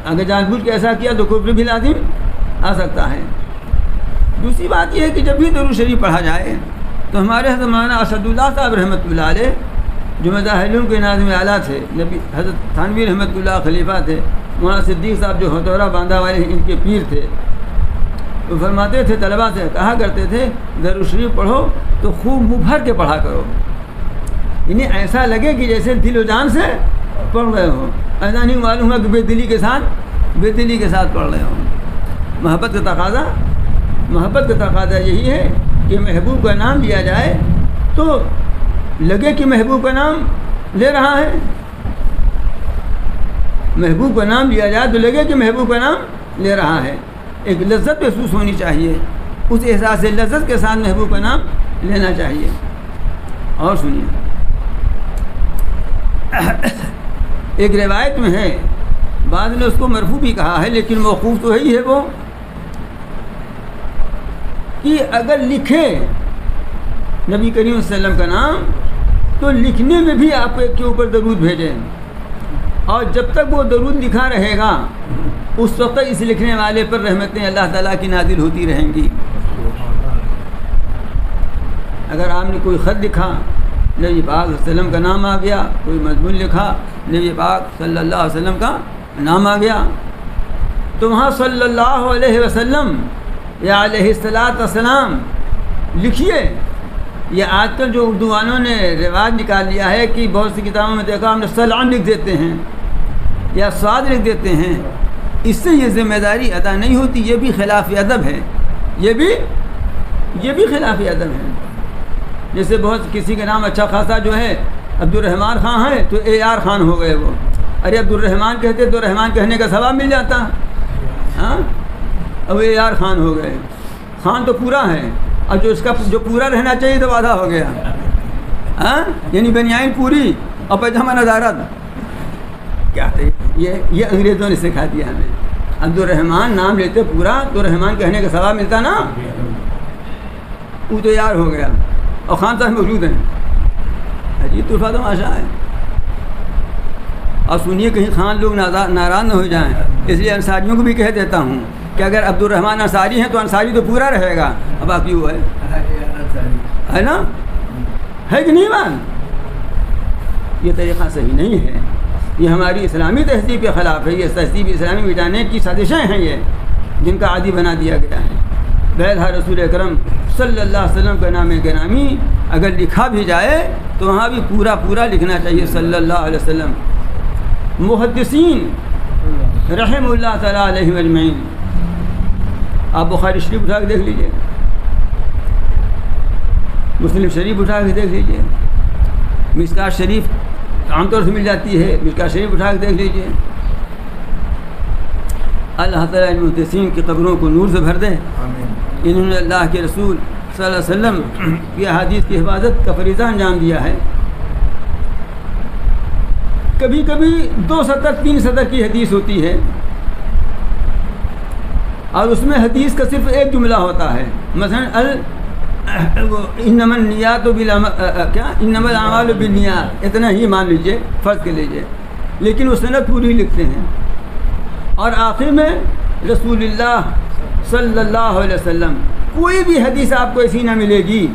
اگر جان بوجھ کے ایسا کیا تو کفر بھی لازم آ سکتا ہے. دوسری بات یہ ہے کہ جب بھی درود شریف پڑھا جائے تو ہمارے حضرت مولانا اسد اللہ صاحب رحمۃ اللہ علیہ جو مظاہروں کے ناظم اعلیٰ تھے، نبی حضرت تھانوی رحمۃ اللہ خلیفہ تھے، مولانا صدیق صاحب جو ہتھوڑا باندھا والے ان کے پیر تھے، وہ فرماتے تھے طلباء سے کہا کرتے تھے درود شریف پڑھو تو خوب منہ بھر کے پڑھا کرو، انہیں ایسا لگے کہ جیسے دل و جان سے پڑھ رہے ہوں. ایسا نہیں معلوم ہے کہ بے دلی کے ساتھ پڑھ رہے ہوں. محبت کا تقاضا یہی ہے کہ محبوب کا نام لیا جائے تو لگے کہ محبوب کا نام لے رہا ہے. محبوب کا نام لیا جائے تو لگے کہ محبوب کا نام لے رہا ہے. ایک لذت محسوس ہونی چاہیے، اس احساس لذت کے ساتھ محبوب کا نام لینا چاہیے. اور سنیے، ایک روایت میں ہے، بعض نے اس کو مرفوع بھی کہا ہے لیکن موقوف تو ہی ہے وہ، کہ اگر لکھے نبی کریم صلی اللہ علیہ وسلم کا نام تو لکھنے میں بھی آپ کے اوپر درود بھیجیں، اور جب تک وہ درود لکھا رہے گا اس وقت اس لکھنے والے پر رحمتیں اللہ تعالیٰ کی نازل ہوتی رہیں گی. اگر آپ نے کوئی خط لکھا نبی پاک صلی اللہ علیہ وسلم کا نام آ گیا، کوئی مضمون لکھا نبی پاک صلی اللہ علیہ وسلم کا نام آ گیا، تو وہاں صلی اللہ علیہ وسلم یا علیہ الصلاۃ والسلام لکھیے. یہ آج کل جو اردو والوں نے رواج نکال لیا ہے کہ بہت سی کتابوں میں دیکھا ہم نے سلام لکھ دیتے ہیں یا سواد لکھ دیتے ہیں، اس سے یہ ذمہ داری ادا نہیں ہوتی. یہ بھی خلاف ادب ہے، یہ بھی خلاف ادب ہے. جیسے بہت کسی کا نام اچھا خاصا جو ہے عبد الرحمن خان ہے تو اے آر خان ہو گئے وہ. ارے عبد الرحمن کہتے تو رحمان کہنے کا ثواب مل جاتا. ہاں، اب اے آر خان ہو گئے. خان تو پورا ہے، اور جو اس کا جو پورا رہنا چاہیے تو آدھا ہو گیا. ہاں، یعنی بنیان پوری اور پیجامہ نظارت. کیا ہے یہ انگریزوں نے سکھا دیا ہمیں. عبد الرحمن نام لیتے پورا تو رحمان کہنے کا ثواب ملتا نا، وہ تو یار ہو گیا. اور خان صاحب موجود ہیں، عجیب طرفہ تماشا ہے. اور سنیے کہیں خان لوگ ناراض نہ ہو جائیں، اس لیے انصاریوں کو بھی کہہ دیتا ہوں کہ اگر عبد الرحمن انصاری ہیں تو انصاری تو پورا رہے گا. اب باقی وہ ہے نا، ہے کہ نہیں بات؟ یہ طریقہ صحیح نہیں ہے، یہ ہماری اسلامی تہذیب کے خلاف ہے. یہ تہذیب اسلامی مٹانے کی سازشیں ہیں یہ، جن کا عادی بنا دیا گیا ہے. بہرحال رسول اکرم صلی اللہ علیہ وسلم کا نام گرامی اگر لکھا بھی جائے تو وہاں بھی پورا لکھنا چاہیے صلی اللہ علیہ وسلم. محدثین رحم اللہ تعالیٰ علیہ اجمعین، آپ بخاری شریف اٹھا کے دیکھ لیجئے، مسلم شریف اٹھا کے دیکھ لیجئے، مشکات شریف عام طور سے مل جاتی ہے، مشکات شریف اٹھا کے دیکھ لیجئے. اللہ تعالیٰ ان محدثین کی قبروں کو نور سے بھر دے. انہوں نے اللہ کے رسول صلی اللہ علیہ وسلم کی احادیث کی حفاظت کا فریضہ انجام دیا ہے. کبھی کبھی 2 سطر 3 سطر کی حدیث ہوتی ہے اور اس میں حدیث کا صرف ایک جملہ ہوتا ہے. مثلا انما النیات انما الاعمال بالنیات، اتنا ہی مان لیجئے، فرض کر لیجئے، لیکن وہ سند پوری لکھتے ہیں. اور آخر میں رسول اللہ صلی اللہ علیہ وسلم، کوئی بھی حدیث آپ کو ایسی نہ ملے گی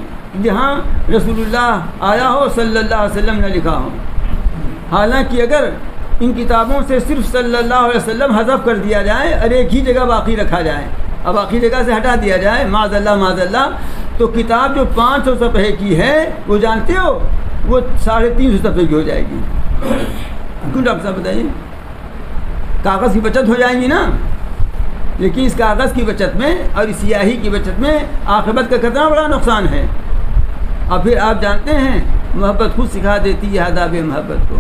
جہاں رسول اللہ آیا ہو صلی اللہ علیہ وسلم نہ لکھا ہو. حالانکہ اگر ان کتابوں سے صرف صلی اللہ علیہ وسلم حذف کر دیا جائے اور ایک ہی جگہ باقی رکھا جائے، اب باقی جگہ سے ہٹا دیا جائے معاذ اللہ، تو کتاب جو 500 صفحے کی ہے وہ جانتے ہو وہ 350 صفحے کی ہو جائے گی. کیوں ڈاکٹر صاحب بتائیے؟ کاغذ کی بچت ہو جائیں گی نا، لیکن اس کاغذ کی بچت میں اور اس سیاہی کی بچت میں عاقبت کا کتنا بڑا نقصان ہے. اور پھر آپ جانتے ہیں محبت خود سکھا دیتی ہے آداب محبت کو.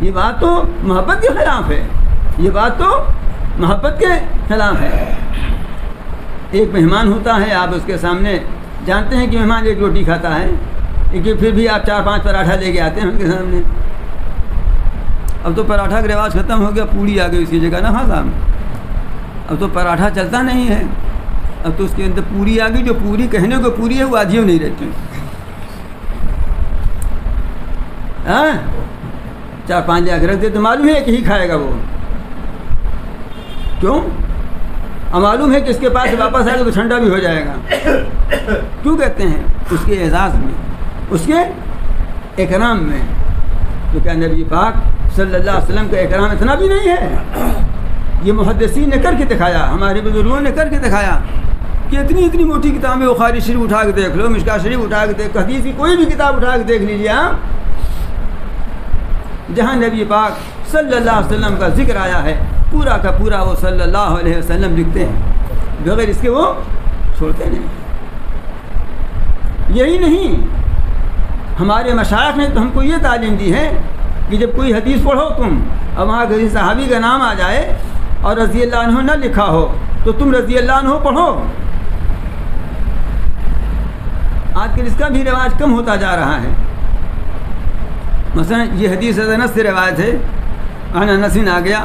یہ بات تو محبت کے خلاف ہے، یہ بات تو محبت کے خلاف ہے. ایک مہمان ہوتا ہے، آپ اس کے سامنے جانتے ہیں کہ مہمان ایک روٹی کھاتا ہے، لیکن پھر بھی آپ 4-5 پراٹھا لے کے آتے ہیں ان کے سامنے. اب تو پراٹھا کا رواج ختم ہو گیا، پوڑی آ گئی اسی جگہ نا. ہاں صاحب، اب تو پراٹھا چلتا نہیں ہے، اب تو اس کے اندر پوری آ گئی. جو پوری کہنے کو پوری ہے وہ آدھیوں نہیں رہتی. 4-5 لے کے رکھ دے تو معلوم ہے کہ ہی کھائے گا وہ. کیوں؟ معلوم ہے کہ اس کے پاس واپس آئے گا تو ٹھنڈا بھی ہو جائے گا. کیوں کہتے ہیں؟ اس کے اعزاز میں، اس کے اکرام میں. تو کیا نبی پاک صلی اللہ علیہ وسلم کا اکرام اتنا بھی نہیں ہے؟ یہ محدثین نے کر کے دکھایا، ہمارے بزرگوں نے کر کے دکھایا کہ اتنی موٹی کتابیں، بخاری شریف اٹھا کے دیکھ لو، مشکوٰۃ شریف اٹھا کے دیکھ، حدیث کی کوئی بھی کتاب اٹھا کے دیکھ لیجیے آپ، جہاں نبی پاک صلی اللہ علیہ وسلم کا ذکر آیا ہے پورا کا پورا وہ صلی اللہ علیہ وسلم لکھتے ہیں، بغیر اس کے وہ چھوڑتے نہیں. یہی نہیں، ہمارے مشائخ نے تو ہم کو یہ تعلیم دی ہے کہ جب کوئی حدیث پڑھو تم اور وہاں کسی صحابی کا نام آ جائے اور رضی اللہ عنہ نہ لکھا ہو تو تم رضی اللہ عنہ پڑھو. آج کل اس کا بھی رواج کم ہوتا جا رہا ہے. مثلا یہ حدیث انس سے روایت ہے، عن انس آ گیا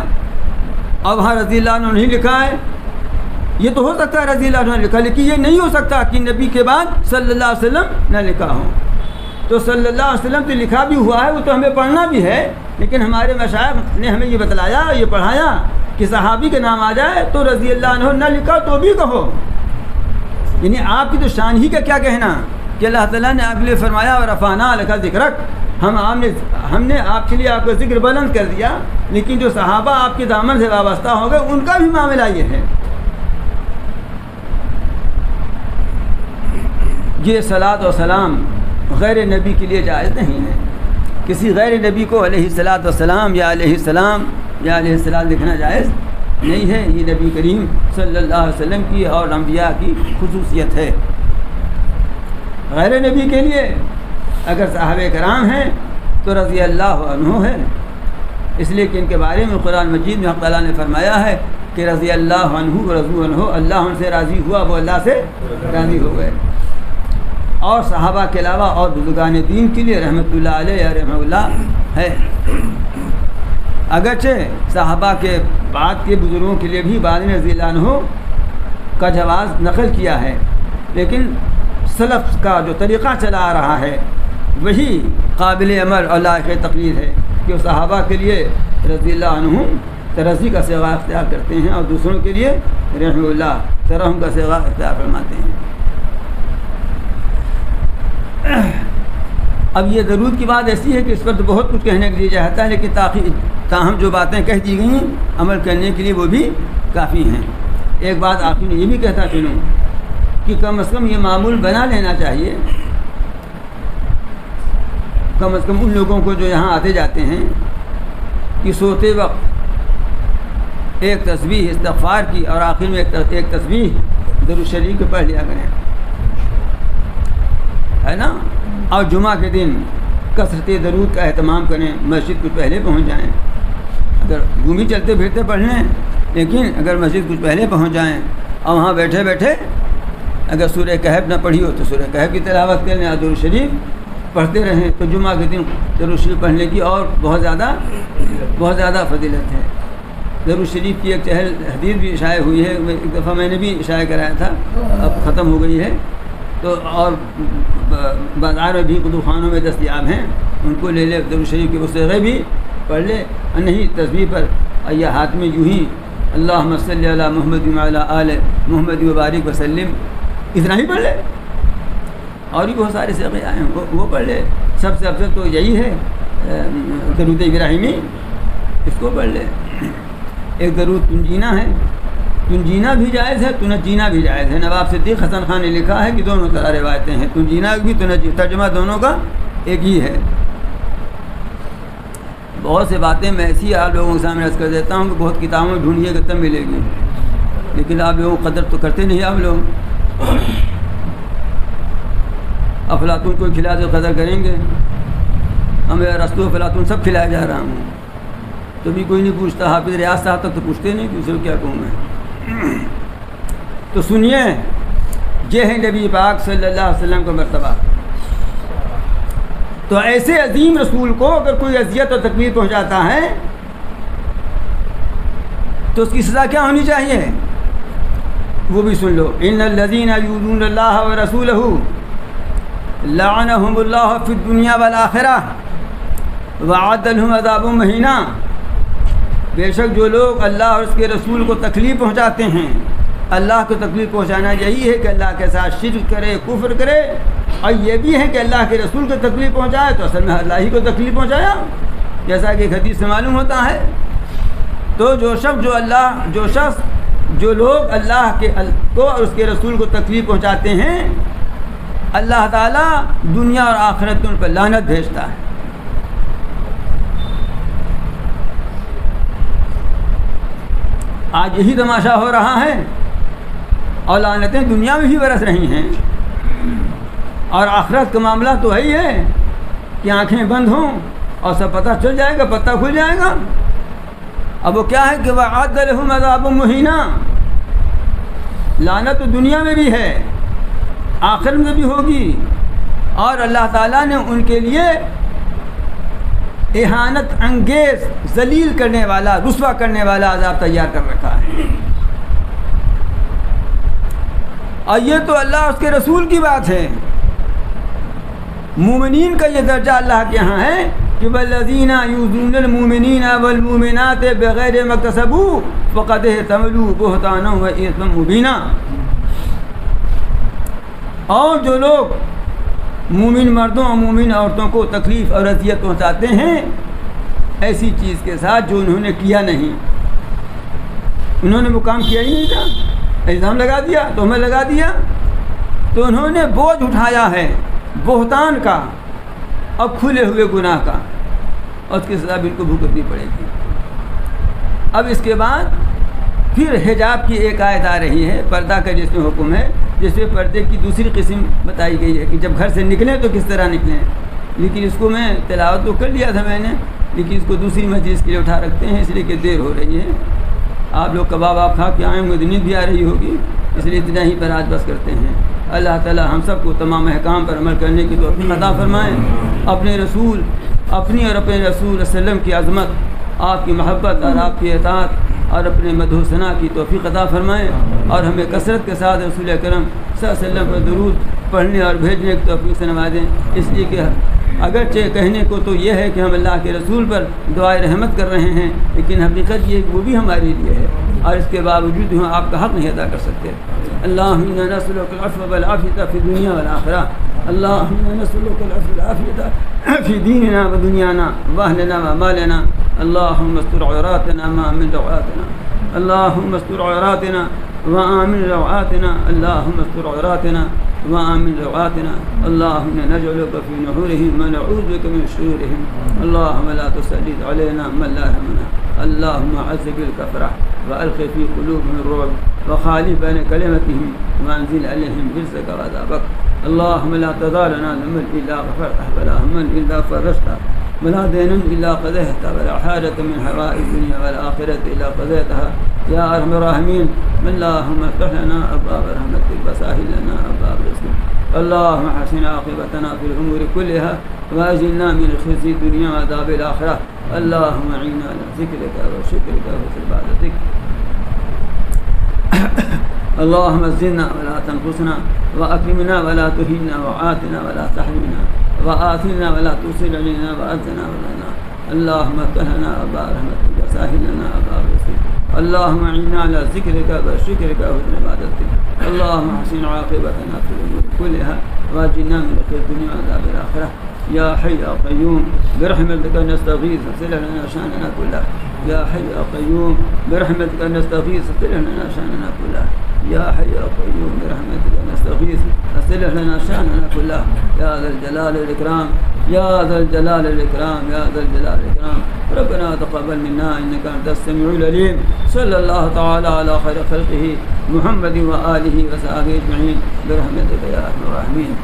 اور وہاں رضی اللہ عنہ نہیں لکھا ہے. یہ تو ہو سکتا ہے رضی اللہ عنہ لکھا، لیکن یہ نہیں ہو سکتا کہ نبی کے بعد صلی اللہ علیہ وسلم نہ لکھا ہو. تو صلی اللہ علیہ وسلم تو لکھا بھی ہوا ہے، وہ تو ہمیں پڑھنا بھی ہے، لیکن ہمارے مشائخ نے ہمیں یہ بتلایا، یہ پڑھایا کہ صحابی کے نام آ جائے تو رضی اللہ عنہ نہ لکھا تو بھی کہو. یعنی آپ کی تو شان ہی کا کیا کہنا کہ اللہ تعالیٰ نے آپ کے لیے فرمایا اور رفعنا لک ذکرک، ہم نے آپ کے لیے آپ کا ذکر بلند کر دیا، لیکن جو صحابہ آپ کے دامن سے وابستہ ہو گئے ان کا بھی معاملہ یہ ہے. یہ صلاۃ و سلام غیر نبی کے لیے جائز نہیں ہے. کسی غیر نبی کو علیہ الصلاۃ والسلام یا علیہ السلام یا علیہ السلام لکھنا جائز نہیں ہے. یہ نبی کریم صلی اللہ علیہ وسلم کی اور انبیاء کی خصوصیت ہے. غیر نبی کے لیے اگر صحابہ کرام ہیں تو رضی اللہ عنہ ہے، اس لیے کہ ان کے بارے میں قرآن مجید میں حق تعالیٰ نے فرمایا ہے کہ رضی اللہ عنہ و رضو عنہ، اللہ ان سے راضی ہوا، وہ اللہ سے راضی ہو گئے. اور صحابہ کے علاوہ اور بزرگان دین کے لیے رحمۃ اللہ علیہ رحمہ اللہ ہے. اگرچہ صحابہ کے بعد کے بزرگوں کے لیے بھی بعد میں رضی اللہ عنہ کا جواز نقل کیا ہے، لیکن سلف کا جو طریقہ چلا آ رہا ہے وہی قابل عمل اور لائق تقریر ہے کہ صحابہ کے لیے رضی اللہ عنہ ترضی کا صیغہ اختیار کرتے ہیں اور دوسروں کے لیے رحمہ اللہ ترحم کا صیغہ اختیار فرماتے ہیں. اب یہ ضرورت کی بات ایسی ہے کہ اس پر تو بہت کچھ کہنے کے لیے چاہتا ہے، لیکن تاہم جو باتیں کہہ دی گئی ہیں عمل کرنے کے لیے وہ بھی کافی ہیں. ایک بات آخر میں یہ بھی کہتا چلوں کہ کم از کم یہ معمول بنا لینا چاہیے، کم از کم ان لوگوں کو جو یہاں آتے جاتے ہیں کہ سوتے وقت ایک تسبیح استغفار کی اور آخر میں ایک تسبیح درود شریف کو پڑھ لیا کریں، ہے نا. اور جمعہ کے دن کثرت درود کا اہتمام کریں، مسجد کو پہلے پہنچ جائیں. اگر یوں بھی چلتے پھرتے پڑھ لیں، لیکن اگر مسجد کچھ پہلے پہنچ جائیں اور وہاں بیٹھے بیٹھے اگر سورہ کہف نہ پڑھی ہو تو سورہ کہف کی تلاوت کر لیں، درود شریف پڑھتے رہیں، تو جمعہ کے دن درود شریف پڑھنے کی اور بہت زیادہ فضیلت ہے۔ درود شریف کی ایک چہل حدیث بھی شائع ہوئی ہے، ایک دفعہ میں نے بھی شائع کرایا تھا، اب ختم ہو گئی ہے، تو اور بازار میں بھی کتب خانوں میں دستیاب ہیں، ان کو لے لے، درود شریف کے مصرع بھی پڑھ لے، نہیں تصویر پر یا ہاتھ میں یوں ہی اللہم صلی علی محمد وعلی آل محمد وبارک وسلم، اتنا ہی پڑھ لے، اور بھی بہت سارے صیغے آئے ہیں وہ پڑھ لے۔ سب سے افضل تو یہی ہے درود ابراہیمی، اس کو پڑھ لے۔ ایک درود تنجینہ ہے، تنجینہ بھی جائز ہے، تنجینہ بھی جائز ہے۔ نواب صدیق حسن خان نے لکھا ہے کہ دونوں طرح روایتیں ہیں، تنجینہ بھی ترجمہ دونوں کا ایک ہی ہے۔ بہت سے باتیں میں ایسی آپ لوگوں کے سامنے عرض کر دیتا ہوں کہ بہت کتابوں میں ڈھونڈیے گا تب ملے گی، لیکن آپ لوگوں کو قدر تو کرتے نہیں آپ لوگ۔ افلاطون کو کھلا تو قدر کریں گے، ہمیں ارسطو افلاطون سب کھلایا جا رہا ہوں، تو بھی کوئی نہیں پوچھتا، حافظ ریاض صاحب تک تو پوچھتے نہیں کہ اسے کیا کہوں میں۔ تو سنیے، یہ ہے نبی پاک صلی اللہ علیہ وسلم کا مرتبہ۔ تو ایسے عظیم رسول کو اگر کوئی اذیت اور تکلیف پہنچاتا ہے تو اس کی سزا کیا ہونی چاہیے، وہ بھی سن لو۔ ان الذین یؤذون اللہ ورسولہ لعنہم اللہ فی الدنیا والآخرہ وأعد لهم عذابا مہینہ۔ بے شک جو لوگ اللہ اور اس کے رسول کو تکلیف پہنچاتے ہیں، اللہ کو تکلیف پہنچانا یہی ہے کہ اللہ کے ساتھ شرک کرے، کفر کرے، اور یہ بھی ہے کہ اللہ کے رسول کو تکلیف پہنچائے تو اصل میں اللہ ہی کو تکلیف پہنچایا، جیسا کہ ایک حدیث سے معلوم ہوتا ہے۔ تو جو شخص جو لوگ اللہ کے کو اور اس کے رسول کو تکلیف پہنچاتے ہیں، اللہ تعالیٰ دنیا اور آخرت میں ان پر لعنت بھیجتا ہے۔ آج یہی تماشا ہو رہا ہے، اور لعنتیں دنیا میں بھی برس رہی ہیں، اور آخرت کا معاملہ تو ہے ہی ہے کہ آنکھیں بند ہوں اور سب پتہ چل جائے گا، پتہ کھل جائے گا۔ اب وہ کیا ہے کہ وَأَعَدَّ لَهُمْ عَذَابًا مُهِينًا، لعنت تو دنیا میں بھی ہے، آخرت میں بھی ہوگی، اور اللہ تعالیٰ نے ان کے لیے اہانت انگیز، ذلیل کرنے والا، رسوا کرنے والا عذاب تیار کر رکھا ہے۔ اور یہ تو اللہ اس کے رسول کی بات ہے، مومنین کا یہ درجہ اللہ کے ہاں ہے کہ والذین یؤذون المؤمنین والمؤمنات بغیر ما اکتسبوا فقد احتملوا بہتانا واثما مبینا۔ اور جو لوگ مومن مردوں اور مومن عورتوں کو تکلیف اور اذیت پہنچاتے ہیں ایسی چیز کے ساتھ جو انہوں نے کیا نہیں، انہوں نے وہ کام کیا ہی نہیں تھا، الزام لگا دیا، تہمت لگا دیا، تو انہوں نے بوجھ اٹھایا ہے بہتان کا اور کھلے ہوئے گناہ کا، اور اس کی سزا بالکل بھگتنی پڑے گی۔ اب اس کے بعد پھر حجاب کی ایک آیت آ رہی ہے، پردہ کا جس میں حکم ہے، جس میں پردے کی دوسری قسم بتائی گئی ہے کہ جب گھر سے نکلیں تو کس طرح نکلیں، لیکن اس کو میں تلاوت تو کر لیا تھا میں نے، لیکن اس کو دوسری مجلس کے لیے اٹھا رکھتے ہیں، اس لیے کہ دیر ہو رہی ہے، آپ لوگ کباب آپ کھا کے آئیں گے، نیند بھی آ رہی ہوگی، اس لیے اتنا ہی پر آج بس کرتے ہیں۔ اللہ تعالی ہم سب کو تمام احکام پر عمل کرنے کی توفیق عطا فرمائیں، اپنے رسول اپنی اور اپنے رسول صلی اللہ علیہ وسلم کی عظمت، آپ کی محبت اور آپ کی اطاعت اور اپنے مدح و ثنا کی توفیق عطا فرمائیں، اور ہمیں کثرت کے ساتھ رسول اکرم صلی اللہ علیہ وسلم پر درود پڑھنے اور بھیجنے کی توفیق سے نوازیں، اس لیے کہ اگرچہ کہنے کو تو یہ ہے کہ ہم اللہ کے رسول پر دعائے رحمت کر رہے ہیں، لیکن حقیقت یہ کہ وہ بھی ہمارے لیے ہے، اور اس کے باوجود ہم آپ کا حق نہیں ادا کر سکتے۔ اللہم انا نسألک العفو والعافیۃ فی الدنیا والآخرہ، اللہم انا نسألک العفو والعافیۃ فی دیننا ودنیانا واہلنا ومالنا، اللہم استر عوراتنا وآمن روعاتنا، اللہم استر عوراتنا وآمن روعاتنا، اللہم استر عوراتنا وآمن روعاتنا، اللہم نجعلک فی نحورہم ونعوذ بک من شرورہم، اللہم لا تسلط علینا من لا یرحمنا، اللہم عذب الکفرہ وألق في قلوبهم الرعب وخالف بين كلمتهم وانزل عليهم رزقك وعذابك، اللهم لا تدع لنا ذنبا إلا غفرته ولا هما إلا فرجته ولا دين إلا قضيته ولا حاجة من حوائج الدنيا والآخرة إلا قضيتها يا أرحم الراحمين. اللهم افتح لنا أبواب رحمتك وسهل لنا أبواب رزقك. اللهم حسن عاقبتنا في الأمور كلها وأجلنا من خزي الدنيا وعذاب الآخرة. اللهم أعنا على ذكرك وشكرك وحسن عبادتك. اللهم زدنا ولا تنقصنا وأكرمنا ولا تهنا وعاتنا ولا تحرمنا وآثرنا ولا توصل علينا وأرزنا ولنا. اللهم افتح لنا أبواب رحمتك وسهل لنا أبواب رزقك. اللهم أعنا على ذكرك وشكرك وحسن عبادتك. اللهم حسن عاقبتنا في الأمور كلها واجعلنا من خير الدنيا وعذاب الآخرة. يا حي يا قيوم برحمتك نستغيث اغفر لنا شأننا كله. يا حي يا قيوم برحمتك نستغيث اغفر لنا شأننا كله. يا حي يا قيوم برحمتك نستغيث اصلح لنا شأننا كله. يا ذا الجلال والإكرام يا ذا الجلال والإكرام يا ذا الجلال والإكرام. ربنا تقبل منا إنك أنت السميع العليم. صلى الله تعالى على خير خلقه محمد وآله وصحبه أجمعين برحمتك يا أرحم الراحمين.